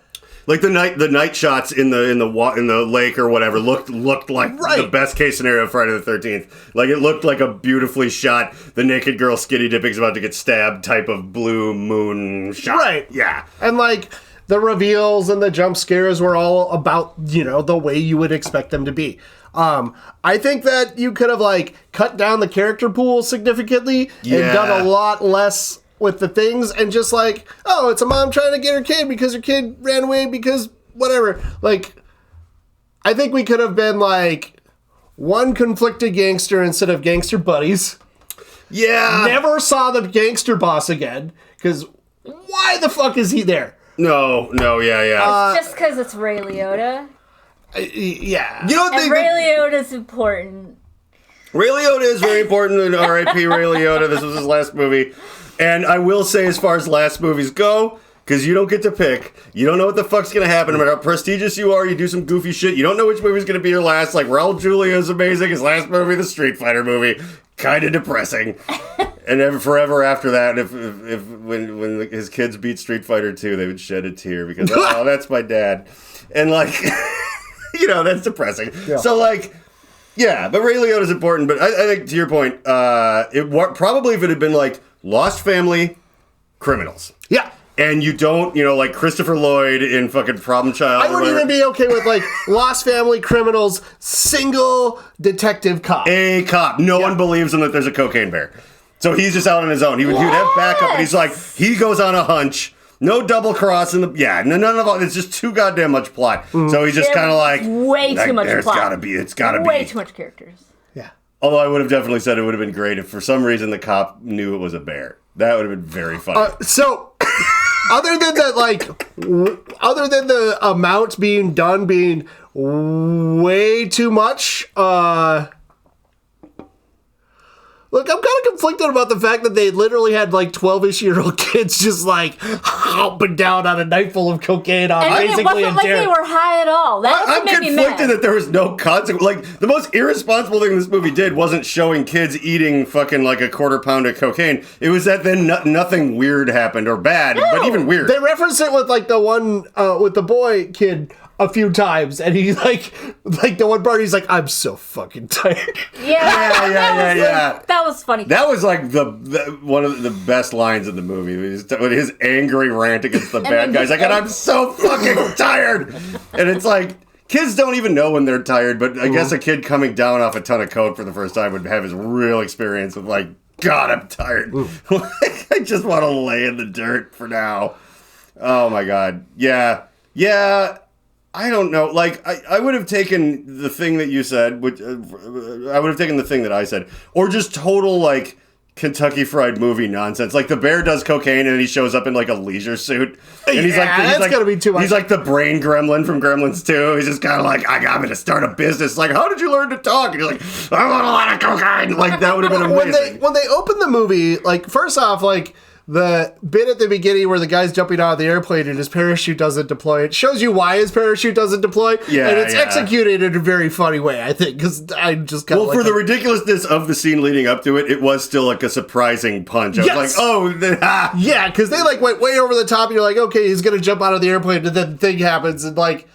Like the night shots in the lake or whatever looked like the best case scenario of Friday the 13th. Like it looked like a beautifully shot, the naked girl skinny dipping's about to get stabbed type of blue moon shot. Right. Yeah. And like the reveals and the jump scares were all about, the way you would expect them to be. I think that you could have like cut down the character pool significantly and done a lot less with the things and just like, oh, it's a mom trying to get her kid because her kid ran away because whatever. Like, I think we could have been like one conflicted gangster instead of gangster buddies. Yeah. Never saw the gangster boss again because why the fuck is he there? No, yeah. Just because it's Ray Liotta. Yeah. You don't And think Ray Liotta's important. Ray Liotta is very important, and R.I.P. Ray Liotta. This was his last movie. And I will say, as far as last movies go, because you don't get to pick, you don't know what the fuck's going to happen. No matter how prestigious you are, you do some goofy shit. You don't know which movie's going to be your last. Like, Raul Julia is amazing. His last movie, the Street Fighter movie, kind of depressing. And forever after that, when his kids beat Street Fighter 2, they would shed a tear because, oh, that's my dad. And, like, that's depressing. Yeah. So, like... Yeah, but Ray Liotta's important. But I think, to your point, probably if it had been like Lost Family, Criminals. Yeah. And you don't, like Christopher Lloyd in fucking Problem Child. I would even be okay with like Lost Family, Criminals, single detective cop. A cop. No one believes him that there's a cocaine bear. So he's just out on his own. He would have backup, but he's like, he goes on a hunch. No double cross none of all. It's just too goddamn much plot. Mm-hmm. So he's just kind of like way too much plot. It's gotta be way too much characters. Yeah. Although I would have definitely said it would have been great if for some reason the cop knew it was a bear. That would have been very funny. So other than the amount being done being way too much, look, I'm kind of conflicted about the fact that they literally had like 12-ish-year-old kids just like hopping down on a night full of cocaine on basically a it wasn't like they were high at all. I'm conflicted that there was no consequence. Like, the most irresponsible thing this movie did wasn't showing kids eating fucking like a quarter pound of cocaine. It was that then nothing weird happened or bad, but even weird. They referenced it with like the one with the boy kid a few times, and he like the one part he's like, I'm so fucking tired. Yeah. That was funny. That was like the one of the best lines in the movie. With his angry rant against the bad guys. Like, and I'm so fucking tired. And it's like, kids don't even know when they're tired, but I guess a kid coming down off a ton of coke for the first time would have his real experience with like, God, I'm tired. I just want to lay in the dirt for now. Oh my God. Yeah. I don't know. Like, I would have taken the thing that you said, which I would have taken the thing that I said, or just total like Kentucky Fried Movie nonsense. Like the bear does cocaine and he shows up in like a leisure suit, and he's gotta be too much. He's like the brain gremlin from Gremlins 2. He's just kind of like, I'm going to start a business. Like, how did you learn to talk? And he's like, I want a lot of cocaine. Like that would have been amazing. When they opened the movie, like first off, like the bit at the beginning where the guy's jumping out of the airplane and his parachute doesn't deploy, it shows you why his parachute doesn't deploy. Yeah, and it's executed in a very funny way, I think, because I just kind of for the ridiculousness of the scene leading up to it, it was still like a surprising punch. I was like, oh, yeah, because they like went way over the top, and you're like, okay, he's gonna jump out of the airplane, and then the thing happens, and like,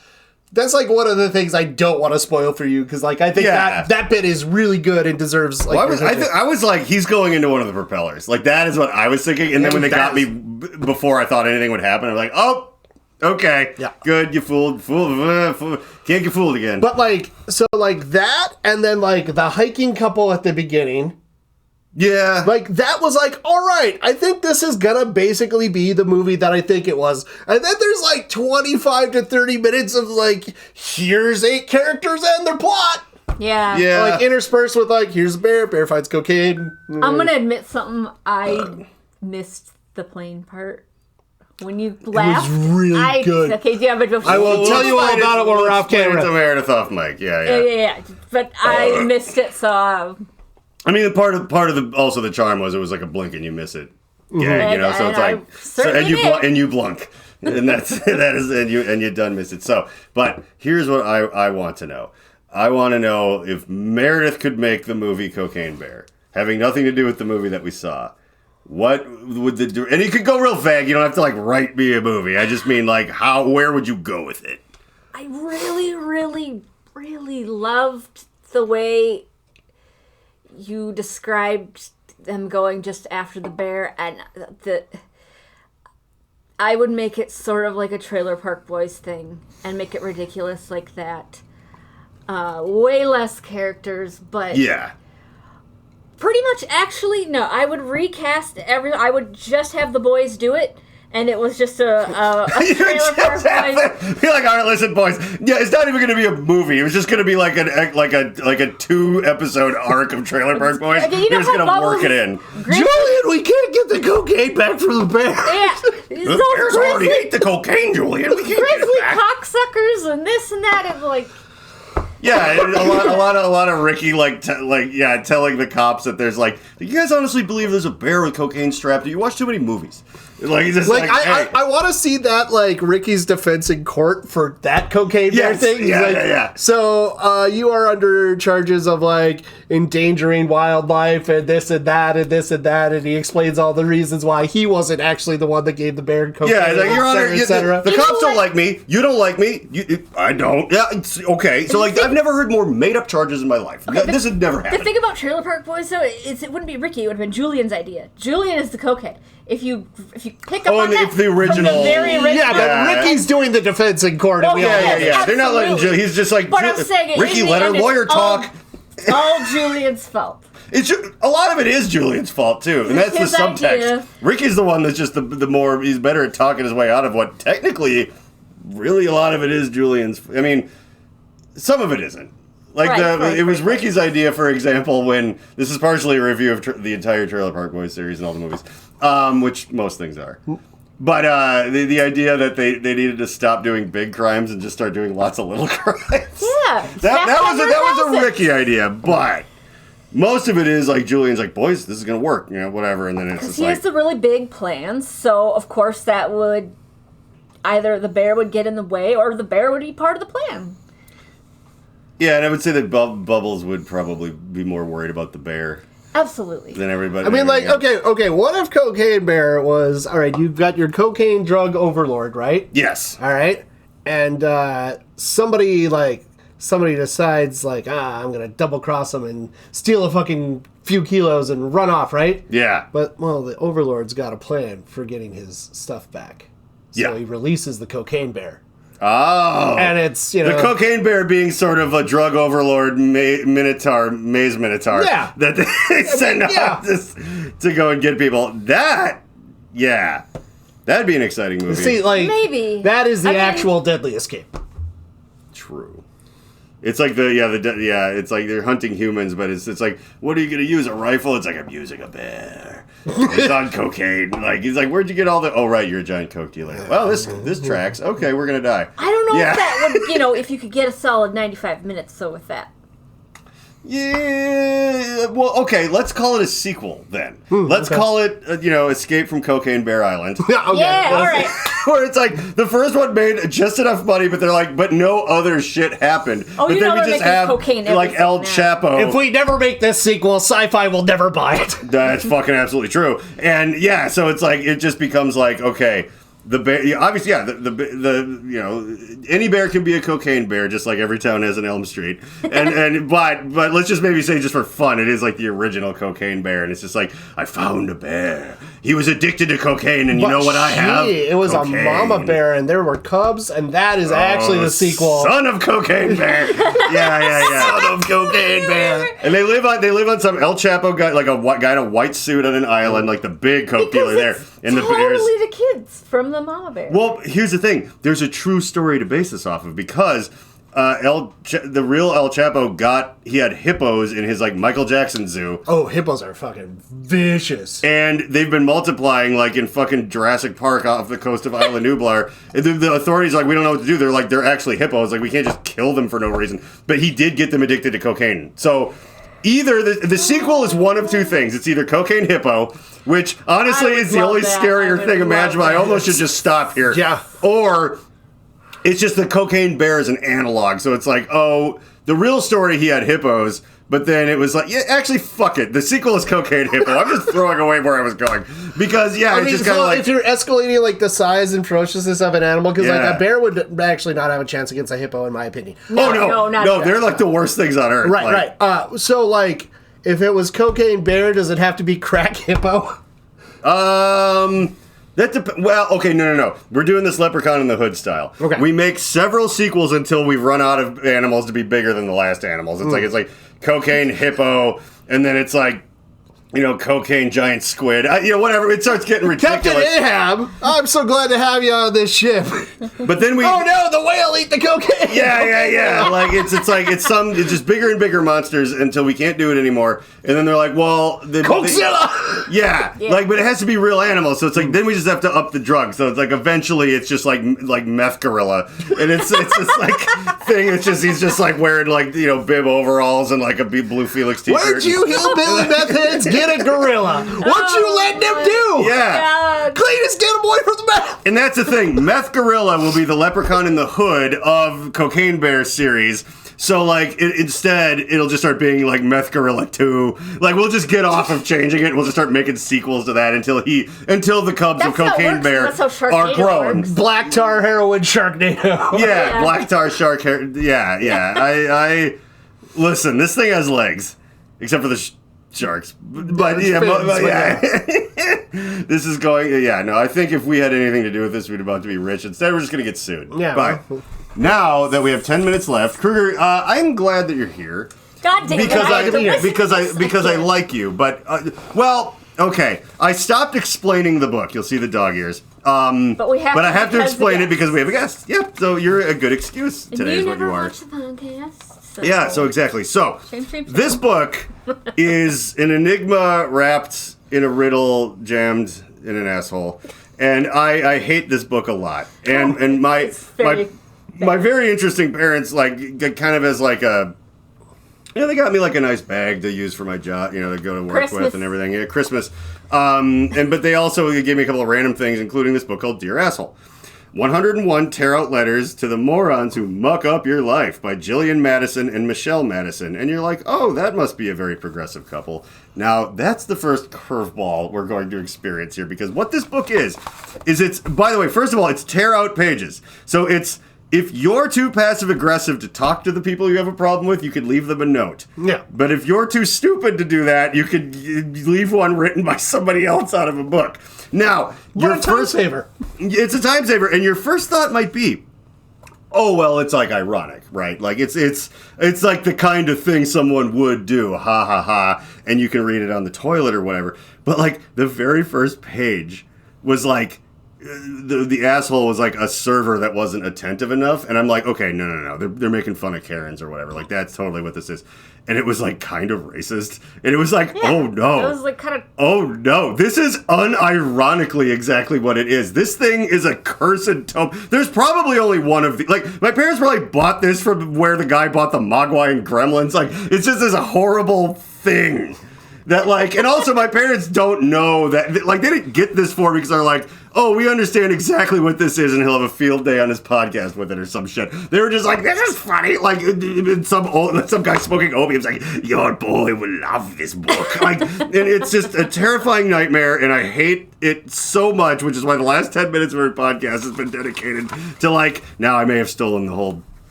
that's like one of the things I don't want to spoil for you, because like I think that bit is really good and deserves like. Well, I was like, he's going into one of the propellers. Like that is what I was thinking, and then when they got me before I thought anything would happen, I'm like, oh, okay, good, you fooled, can't get fooled again. But like, so like that, and then like the hiking couple at the beginning. Yeah. Like, that was like, all right, I think this is gonna basically be the movie that I think it was. And then there's like 25 to 30 minutes of like, here's 8 characters and their plot. Yeah. Yeah. Like, interspersed with like, here's a bear fights cocaine. I'm gonna admit something. I missed the plane part. When you laughed, it was really good. Okay, yeah, but I will tell you all about it when we're off camera. It's a Meredith off mic. Yeah. But I missed it, so... I mean, part of the charm was it was like a blink and you miss it. Yeah, you know, so it's like, and you blunk, and and you done miss it. So, but here's what I want to know. I want to know if Meredith could make the movie Cocaine Bear, having nothing to do with the movie that we saw. What would and you could go real vague. You don't have to like write me a movie. I just mean like where would you go with it? I really, really, really loved the way you described them going just after the bear, and I would make it sort of like a Trailer Park Boys thing and make it ridiculous like that. Way less characters, but yeah, pretty much. Actually, no. I would recast I would just have the boys do it. And it was just a Trailer Park Boys. Be like, all right, listen, boys. Yeah, it's not even going to be a movie. It was just going to be like a 2-episode arc of Trailer Park Boys. Okay, you know, they're just going to work it in. Julian, we can't get the cocaine back from the bear. Yeah, the bears already ate the cocaine, Julian. We can't get it back. Cocksuckers and this and that. It's like. Yeah, a lot of Ricky telling the cops that there's like, do you guys honestly believe there's a bear with cocaine strapped? Do you watch too many movies? Like, just like I want to see that, like, Ricky's defense in court for that cocaine bear thing. He's Yeah. So, you are under charges of, like, endangering wildlife and this and that and this and that, and he explains all the reasons why he wasn't actually the one that gave the bear cocaine, like, Your Honor, et cetera. The cops don't like me. You don't like me. I don't. Yeah, it's okay. So, like, I've never heard more made-up charges in my life. Okay, this has never happened. The thing about Trailer Park Boys, though, is it wouldn't be Ricky. It would have been Julian's idea. Julian is the cokehead. If you pick up on that, the original, from the very original, yeah, but Ricky's doing the defense in court. Well, yeah. They're not letting Julian. He's just like, but I'm saying, Ricky, let our lawyer talk. All Julian's fault. It's a lot of it is Julian's fault too, and that's the subtext. Idea. Ricky's the one that's just the more he's better at talking his way out of what technically, really, a lot of it is Julian's. I mean, some of it isn't. Like it was Ricky's idea, for example, when this is partially a review of the entire Trailer Park Boys series and all the movies, which most things are. But the idea that they needed to stop doing big crimes and just start doing lots of little crimes. Yeah, that was a Ricky idea, but most of it is like Julian's like, boys, this is gonna work, whatever, and then it's just he has the really big plans, so of course that would either the bear would get in the way or the bear would be part of the plan. Yeah, and I would say that Bubbles would probably be more worried about the bear. Absolutely. Than everybody. I mean, like, okay, what if Cocaine Bear was, all right, you've got your cocaine drug overlord, right? Yes. All right? And somebody decides, like, I'm going to double cross him and steal a fucking few kilos and run off, right? Yeah. But, well, the overlord's got a plan for getting his stuff back. So he releases the Cocaine Bear. Oh. And it's, the Cocaine Bear being sort of a drug overlord maze minotaur. Yeah. That they send out to go and get people. That'd be an exciting movie. See, like, maybe. That is the actual Deadly Escape. True. It's like it's like they're hunting humans, but it's like, what are you going to use, a rifle? It's like, I'm using a bear. It's on cocaine. Like, he's like, where'd you get all the... Oh, right, you're a giant coke dealer. Well, this tracks. Okay, we're going to die. I don't know if that would, if you could get a solid 95 minutes, with that. Yeah, well, okay, let's call it a sequel then. Let's call it, Escape from Cocaine Bear Island. Okay. Yeah, all right. Where it's like, the first one made just enough money, but they're like, but no other shit happened. Oh, but you then know we they're just making have, cocaine like, everything El now. Chapo. If we never make this sequel, Sci-Fi will never buy it. That's fucking absolutely true. And yeah, so it's like, it just becomes like, okay, the bear, obviously, yeah, any bear can be a cocaine bear, just like every town has an Elm Street. But let's just maybe say, just for fun, it is like the original cocaine bear, and it's just like, I found a bear. He was addicted to cocaine, and you know what I have? It was cocaine. a mama bear, and there were cubs, and that is actually the sequel. Son of Cocaine Bear. Yeah. Son of Cocaine Bear. And they live on some El Chapo guy, like a guy in a white suit on an island, like the big coke dealer there. And the bears. Totally the kids from the mama bear. Well, here's the thing. There's a true story to base this off of, because the real El Chapo he had hippos in his, like, Michael Jackson zoo. Oh, hippos are fucking vicious. And they've been multiplying, like, in fucking Jurassic Park off the coast of Isla Nublar. And the authorities are like, we don't know what to do. They're like, they're actually hippos. Like, we can't just kill them for no reason. But he did get them addicted to cocaine. So either the sequel is one of two things. It's either Cocaine Hippo, which honestly is the only scarier thing imaginable. I almost should just stop here. Yeah. Or it's just the Cocaine Bear is an analog. So it's like, oh, the real story, he had hippos, but then it was like, yeah, actually, fuck it. The sequel is Cocaine Hippo. I'm just throwing away where I was going. Because, yeah, it's just kind of like... if you're escalating, like, the size and ferociousness of an animal, because, like, a bear would actually not have a chance against a hippo, in my opinion. No, they're, like, the worst things on earth. Right. So, like, if it was Cocaine Bear, does it have to be Crack Hippo? Well, okay, no. We're doing this Leprechaun in the Hood style. Okay. We make several sequels until we run out of animals to be bigger than the last animals. It's like Cocaine Hippo, and then it's like, Cocaine Giant Squid. Whatever. It starts getting ridiculous. Captain Ahab, I'm so glad to have you on this ship. But then we... Oh no, the whale ate the cocaine! Yeah. Like, it's just bigger and bigger monsters until we can't do it anymore. And then they're like, well... Cokezilla! Yeah. Like, but it has to be real animals. So it's like, then we just have to up the drug. So it's like, eventually it's just like meth gorilla. And it's this like thing. He's just like wearing like, bib overalls and like a blue Felix t-shirt. Where'd you hillbilly meth heads get a gorilla? What you letting them do? Yeah. Cletus, get him away from the meth! And that's the thing. Meth Gorilla will be the Leprechaun in the Hood of Cocaine Bear series. So, like, instead, it'll just start being, like, Meth Gorilla 2. Like, we'll just get off of changing it. We'll just start making sequels to that until the cubs of Cocaine Bear are grown. Works. Black tar heroin Sharknado. Yeah, Black tar shark hair. Yeah. I listen, this thing has legs. Except for the sharks. But, yeah. This is going... Yeah, no, I think if we had anything to do with this, we'd about to be rich. Instead, we're just going to get sued. Yeah. But now that we have 10 minutes left, Kruger, I'm glad that you're here. God damn it. Because I like you. But, okay. I stopped explaining the book. You'll see the dog ears. But I have to explain it because we have a guest. Yep. So you're a good excuse today is what you are. Watch the podcast. So. Yeah, so exactly. So, Shame. this book is an enigma wrapped in a riddle jammed in an asshole. And I hate this book a lot. And my very interesting parents, like, kind of as like a... they got me like a nice bag to use for my job, to go to work with and everything. Yeah, Christmas. But they also gave me a couple of random things, including this book called Dear Asshole. 101 Tear-Out Letters to the Morons Who Muck Up Your Life by Jillian Madison and Michelle Madison. And you're like, oh, that must be a very progressive couple. Now, that's the first curveball we're going to experience here, because what this book is it's, by the way, first of all, it's tear-out pages. So it's, if you're too passive-aggressive to talk to the people you have a problem with, you could leave them a note. Yeah. But if you're too stupid to do that, you could leave one written by somebody else out of a book. Now, What a time saver. It's a time saver, and your first thought might be, oh, well, it's like ironic, right? Like it's like the kind of thing someone would do, ha ha ha, and you can read it on the toilet or whatever. But like the very first page was like the asshole was like a server that wasn't attentive enough, and I'm like, okay, no, they're making fun of Karens or whatever. Like that's totally what this is, and it was like kind of racist, and it was like, oh no, it was like kind of, oh no, this is unironically exactly what it is. This thing is a cursed tome. There's probably only one of the, like my parents probably bought this from where the guy bought the Mogwai and Gremlins. Like it's just this horrible thing. That like, and also my parents don't know that, like they didn't get this for me because they're like, oh, we understand exactly what this is and he'll have a field day on his podcast with it or some shit. They were just like, this is funny. Like some guy smoking opium's like, your boy will love this book. Like, and it's just a terrifying nightmare and I hate it so much, which is why the last 10 minutes of our podcast has been dedicated to like, now I may have stolen the whole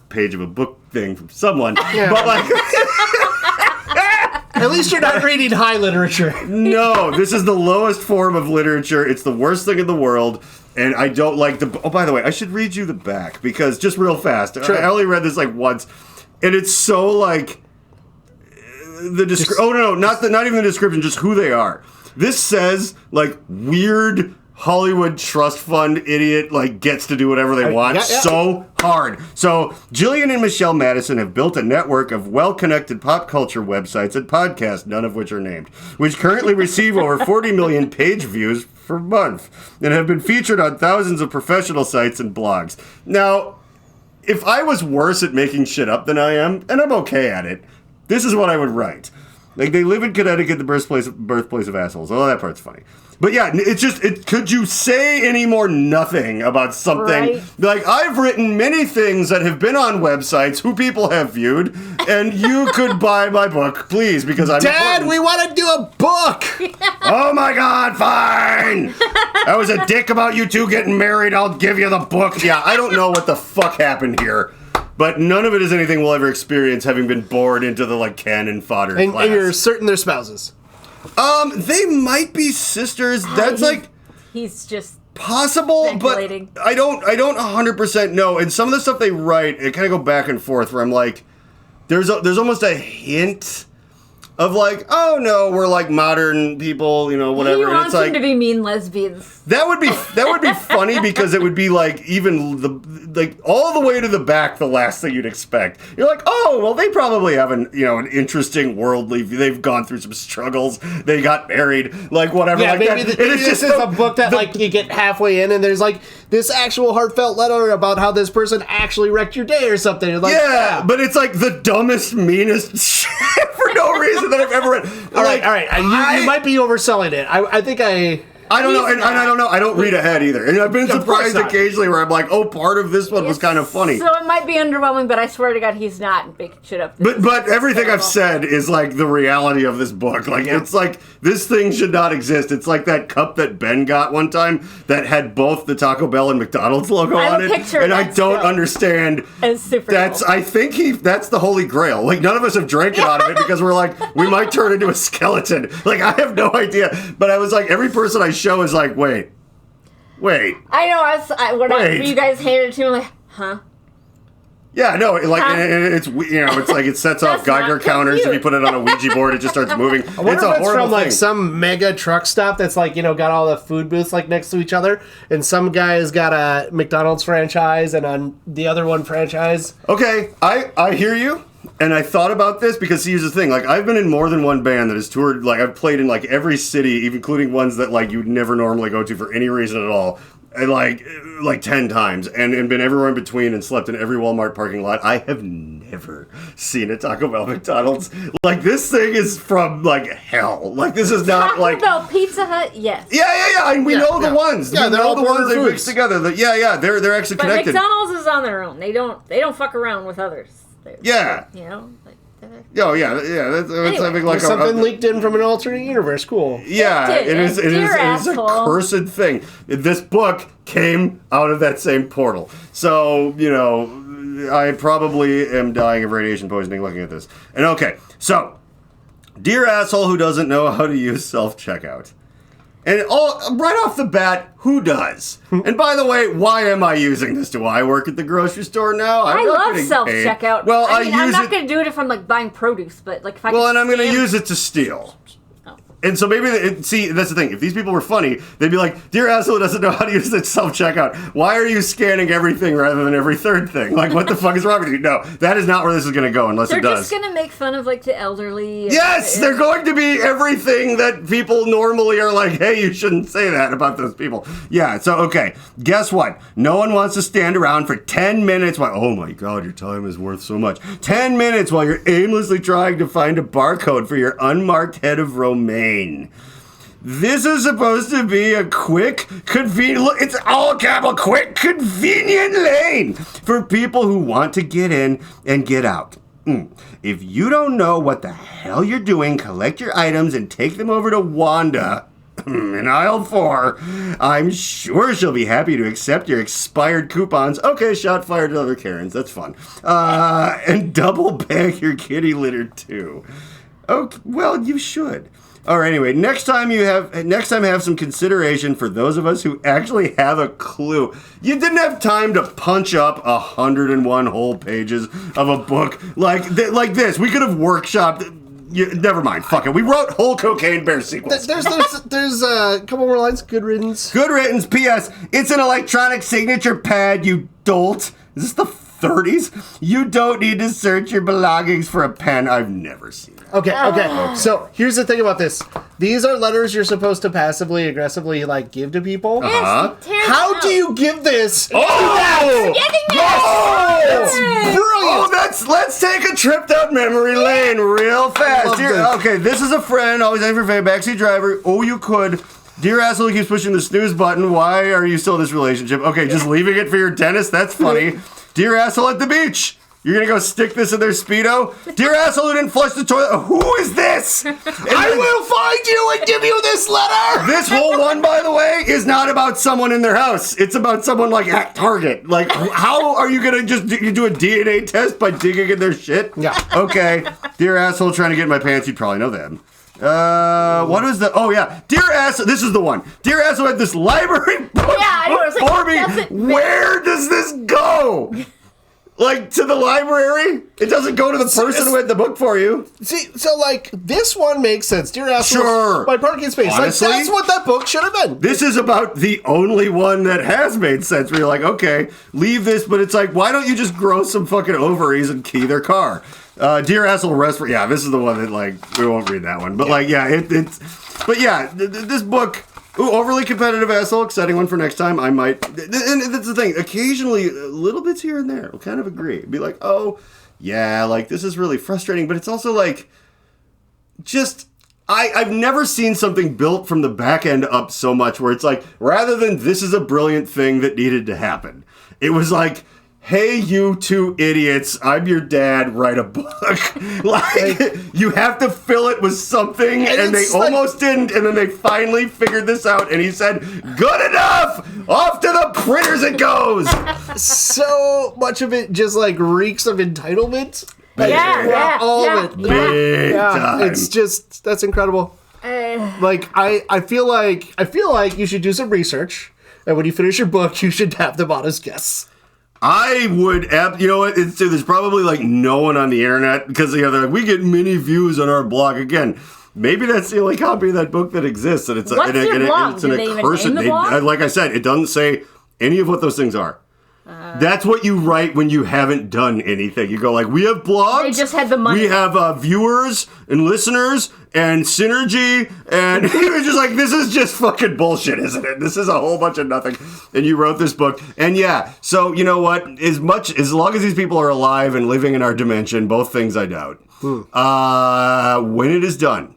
page of a book thing from someone, but like... At least you're not reading high literature. No, this is the lowest form of literature. It's the worst thing in the world. And I don't like the... Oh, by the way, I should read you the back. Because, just real fast, sure. I only read this like once. And it's so like... Not even the description, just who they are. This says, like, weird... Hollywood trust fund idiot like gets to do whatever they want so hard. So Jillian and Michelle Madison have built a network of well-connected pop culture websites and podcasts, none of which are named, which currently receive over 40 million page views per month and have been featured on thousands of professional sites and blogs. Now, if I was worse at making shit up than I am, and I'm okay at it, this is what I would write. Like, they live in Connecticut, the birthplace of assholes. Oh, that part's funny. But yeah, it's just, could you say any more nothing about something? Right. Like, I've written many things that have been on websites who people have viewed, and you could buy my book, please, because I'm Dad, important. We want to do a book! Oh my God, fine! I was a dick about you two getting married, I'll give you the book. Yeah, I don't know what the fuck happened here. But none of it is anything we'll ever experience, having been bored into the, like, cannon fodder class. And you're certain they're spouses? They might be sisters. That's he's just possible, but I don't 100% know. And some of the stuff they write, it kind of go back and forth. Where I'm like, there's almost a hint of like, oh no, we're like modern people, you know, whatever. He wants and it's like them to be mean lesbians. That would be funny because it would be like even all the way to the back, the last thing you'd expect. You're like, oh well, they probably have an interesting worldly view. They've gone through some struggles. They got married, like whatever. Yeah, like maybe that. This is a book that like you get halfway in and there's like this actual heartfelt letter about how this person actually wrecked your day or something. You're like, yeah, but it's like the dumbest, meanest shit for no reason that I've ever read. All right. You might be overselling it. I think I don't know, and I don't know. I don't read ahead either. And I've been surprised occasionally where I'm like, oh, part of this one was kind of funny. So it might be underwhelming, but I swear to God, he's not making shit up. But everything I've said is like the reality of this book. Like, it's like, this thing should not exist. It's like that cup that Ben got one time that had both the Taco Bell and McDonald's logo on it. And I don't understand. It's super cool. I think that's the Holy Grail. Like, none of us have drank it out of it because we're like, we might turn into a skeleton. Like, I have no idea. But I was like, every person I show is like, wait. I know. When you guys handed it to me, I'm like, huh? Yeah, no, like and it's it's like it sets off Geiger counters. If you put it on a Ouija board, it just starts moving. I wonder if it's from like some mega truck stop that's like got all the food booths like next to each other, and some guy's got a McDonald's franchise and on the other one franchise. Okay, I hear you. And I thought about this because here's the thing, like I've been in more than one band that has toured, like I've played in like every city, even including ones that like you'd never normally go to for any reason at all, and like 10 times, and been everywhere in between and slept in every Walmart parking lot. I have never seen a Taco Bell McDonald's. Like this thing is from like hell. Like this is not Taco like Bell, Pizza Hut, yes. Yeah. And we know the ones. Yeah, they're all the ones they mix together. They're actually connected. But McDonald's is on their own. They don't fuck around with others. Yeah. That's anyway, like something leaked in from an alternate universe. Cool. Yeah, it is a cursed thing. This book came out of that same portal. So, I probably am dying of radiation poisoning looking at this. And okay, so, dear asshole who doesn't know how to use self-checkout. And right off the bat, who does? And by the way, why am I using this? Do I work at the grocery store now? I love self-checkout. Well, I'm not going to do it if I'm like buying produce, but like if I and I'm going to use it to steal. Oh. And so maybe, see, that's the thing. If these people were funny, they'd be like, dear asshole doesn't know how to use the self-checkout. Why are you scanning everything rather than every third thing? Like, what the fuck is wrong with you? No, that is not where this is going to go unless They're it does. just going to make fun of, like, the elderly. Yes, they're going to be everything that people normally are like, hey, you shouldn't say that about those people. Yeah, so, okay, guess what? No one wants to stand around for 10 minutes while, oh my God, your time is worth so much. 10 minutes while you're aimlessly trying to find a barcode for your unmarked head of romaine. This is supposed to be a quick, convenient, look, it's all capital, quick, convenient lane for people who want to get in and get out. If you don't know what the hell you're doing, collect your items and take them over to Wanda in aisle 4. I'm sure she'll be happy to accept your expired coupons. Okay, shot fired to other Karens. That's fun. And double bag your kitty litter too. Okay, well, you should. All right, anyway, next time have some consideration for those of us who actually have a clue. You didn't have time to punch up 101 whole pages of a book like this. We could have workshopped. Never mind. Fuck it. We wrote whole Cocaine Bear sequels. There's a couple more lines. Good riddance. Good riddance. P.S. It's an electronic signature pad, you dolt. Is this the 30s? You don't need to search your belongings for a pen. I've never seen it. Okay. So here's the thing about this. These are letters you're supposed to passively, aggressively, like, give to people. How do you give this? Oh! That's brilliant. Oh, let's take a trip down memory lane real fast. Okay, this is a friend, always aiming for backseat driver. Oh, you could. Dear asshole, keeps pushing the snooze button. Why are you still in this relationship? Okay, just leaving it for your dentist. That's funny. Dear asshole at the beach. You're gonna go stick this in their Speedo? Dear asshole who didn't flush the toilet. Who is this? I will find you and give you this letter. This whole one, by the way, is not about someone in their house. It's about someone like at Target. Like, how are you gonna just do a DNA test by digging in their shit? Yeah. Okay. Dear asshole trying to get in my pants. You'd probably know them. What was the? Oh yeah, dear asshole. This is the one. Dear asshole had this library book for me. Where does this go? Like, to the library? It doesn't go to the person who had the book for you. See, so, like, this one makes sense. Dear asshole, sure. My parking space. Honestly, like, that's what that book should have been. This is about the only one that has made sense, where you're like, okay, leave this, but it's like, why don't you just grow some fucking ovaries and key their car? Dear asshole restaurant. Yeah, this is the one that, like, we won't read that one. But, like, yeah, it's... But, yeah, this book... Ooh, overly competitive asshole. Exciting one for next time. I might. And that's the thing. Occasionally, little bits here and there. I'll kind of agree. Be like, oh, yeah, like, this is really frustrating. But it's also like, just, I've never seen something built from the back end up so much where it's like, rather than this is a brilliant thing that needed to happen, it was like, hey, you two idiots, I'm your dad, write a book. Like, you have to fill it with something, and they almost didn't, and then they finally figured this out, and he said, good enough! Off to the printers it goes! So much of it just, like, reeks of entitlement. All of it. Big time. It's just, that's incredible. Like, I feel like you should do some research, and when you finish your book, you should have them on as guests. I would, you know what? There's probably like no one on the internet because they're like, we get many views on our blog. Again, maybe that's the only copy of that book that exists, and it's What's your blog? It's an Do they even accursed. name the blog? Like I said, it doesn't say any of what those things are. That's what you write when you haven't done anything. You go like, we have blogs. They just had the money. We have viewers and listeners and synergy. And he was just like, this is just fucking bullshit, isn't it? This is a whole bunch of nothing. And you wrote this book. And yeah, so you know what? As long as these people are alive and living in our dimension, both things I doubt. When it is done,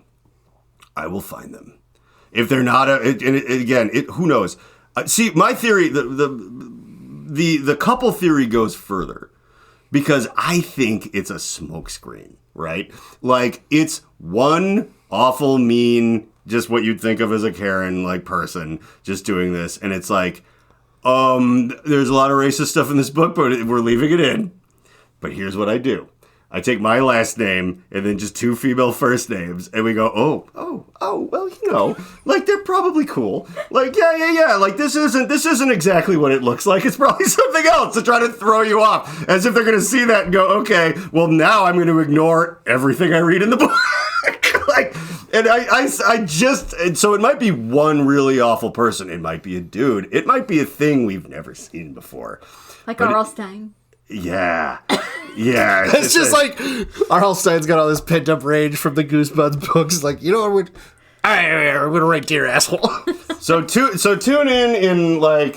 I will find them. If they're not, who knows? See, my theory, the couple theory goes further because I think it's a smokescreen, right? Like, it's one awful, mean, just what you'd think of as a Karen, like, person just doing this. And it's like, there's a lot of racist stuff in this book, but we're leaving it in. But here's what I do. I take my last name and then just two female first names, and we go, well, you know, like, they're probably cool. Like, yeah. Like, this isn't exactly what it looks like. It's probably something else to try to throw you off, as if they're going to see that and go, okay, well, now I'm going to ignore everything I read in the book. Like, And so it might be one really awful person. It might be a dude. It might be a thing we've never seen before. Like R.L. Stein. Yeah. Yeah. It's just like R.L. Stein's got all this pent up rage from the Goosebumps books. Like, you know what? We're gonna write Dear Asshole. So tune in like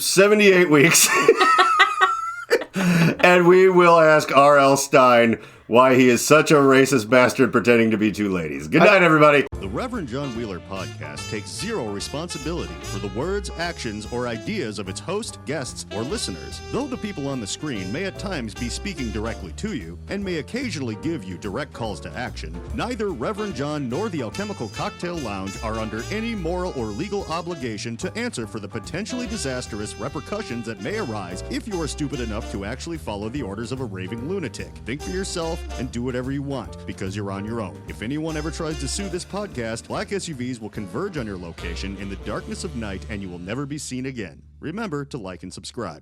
78 weeks. And we will ask R.L. Stein why he is such a racist bastard pretending to be two ladies. Good night, everybody. The Reverend John Wheeler podcast takes zero responsibility for the words, actions, or ideas of its host, guests, or listeners. Though the people on the screen may at times be speaking directly to you and may occasionally give you direct calls to action, neither Reverend John nor the Alchemical Cocktail Lounge are under any moral or legal obligation to answer for the potentially disastrous repercussions that may arise if you are stupid enough to actually follow the orders of a raving lunatic. Think for yourself and do whatever you want, because you're on your own. If anyone ever tries to sue this podcast, black SUVs will converge on your location in the darkness of night and you will never be seen again. Remember to like and subscribe.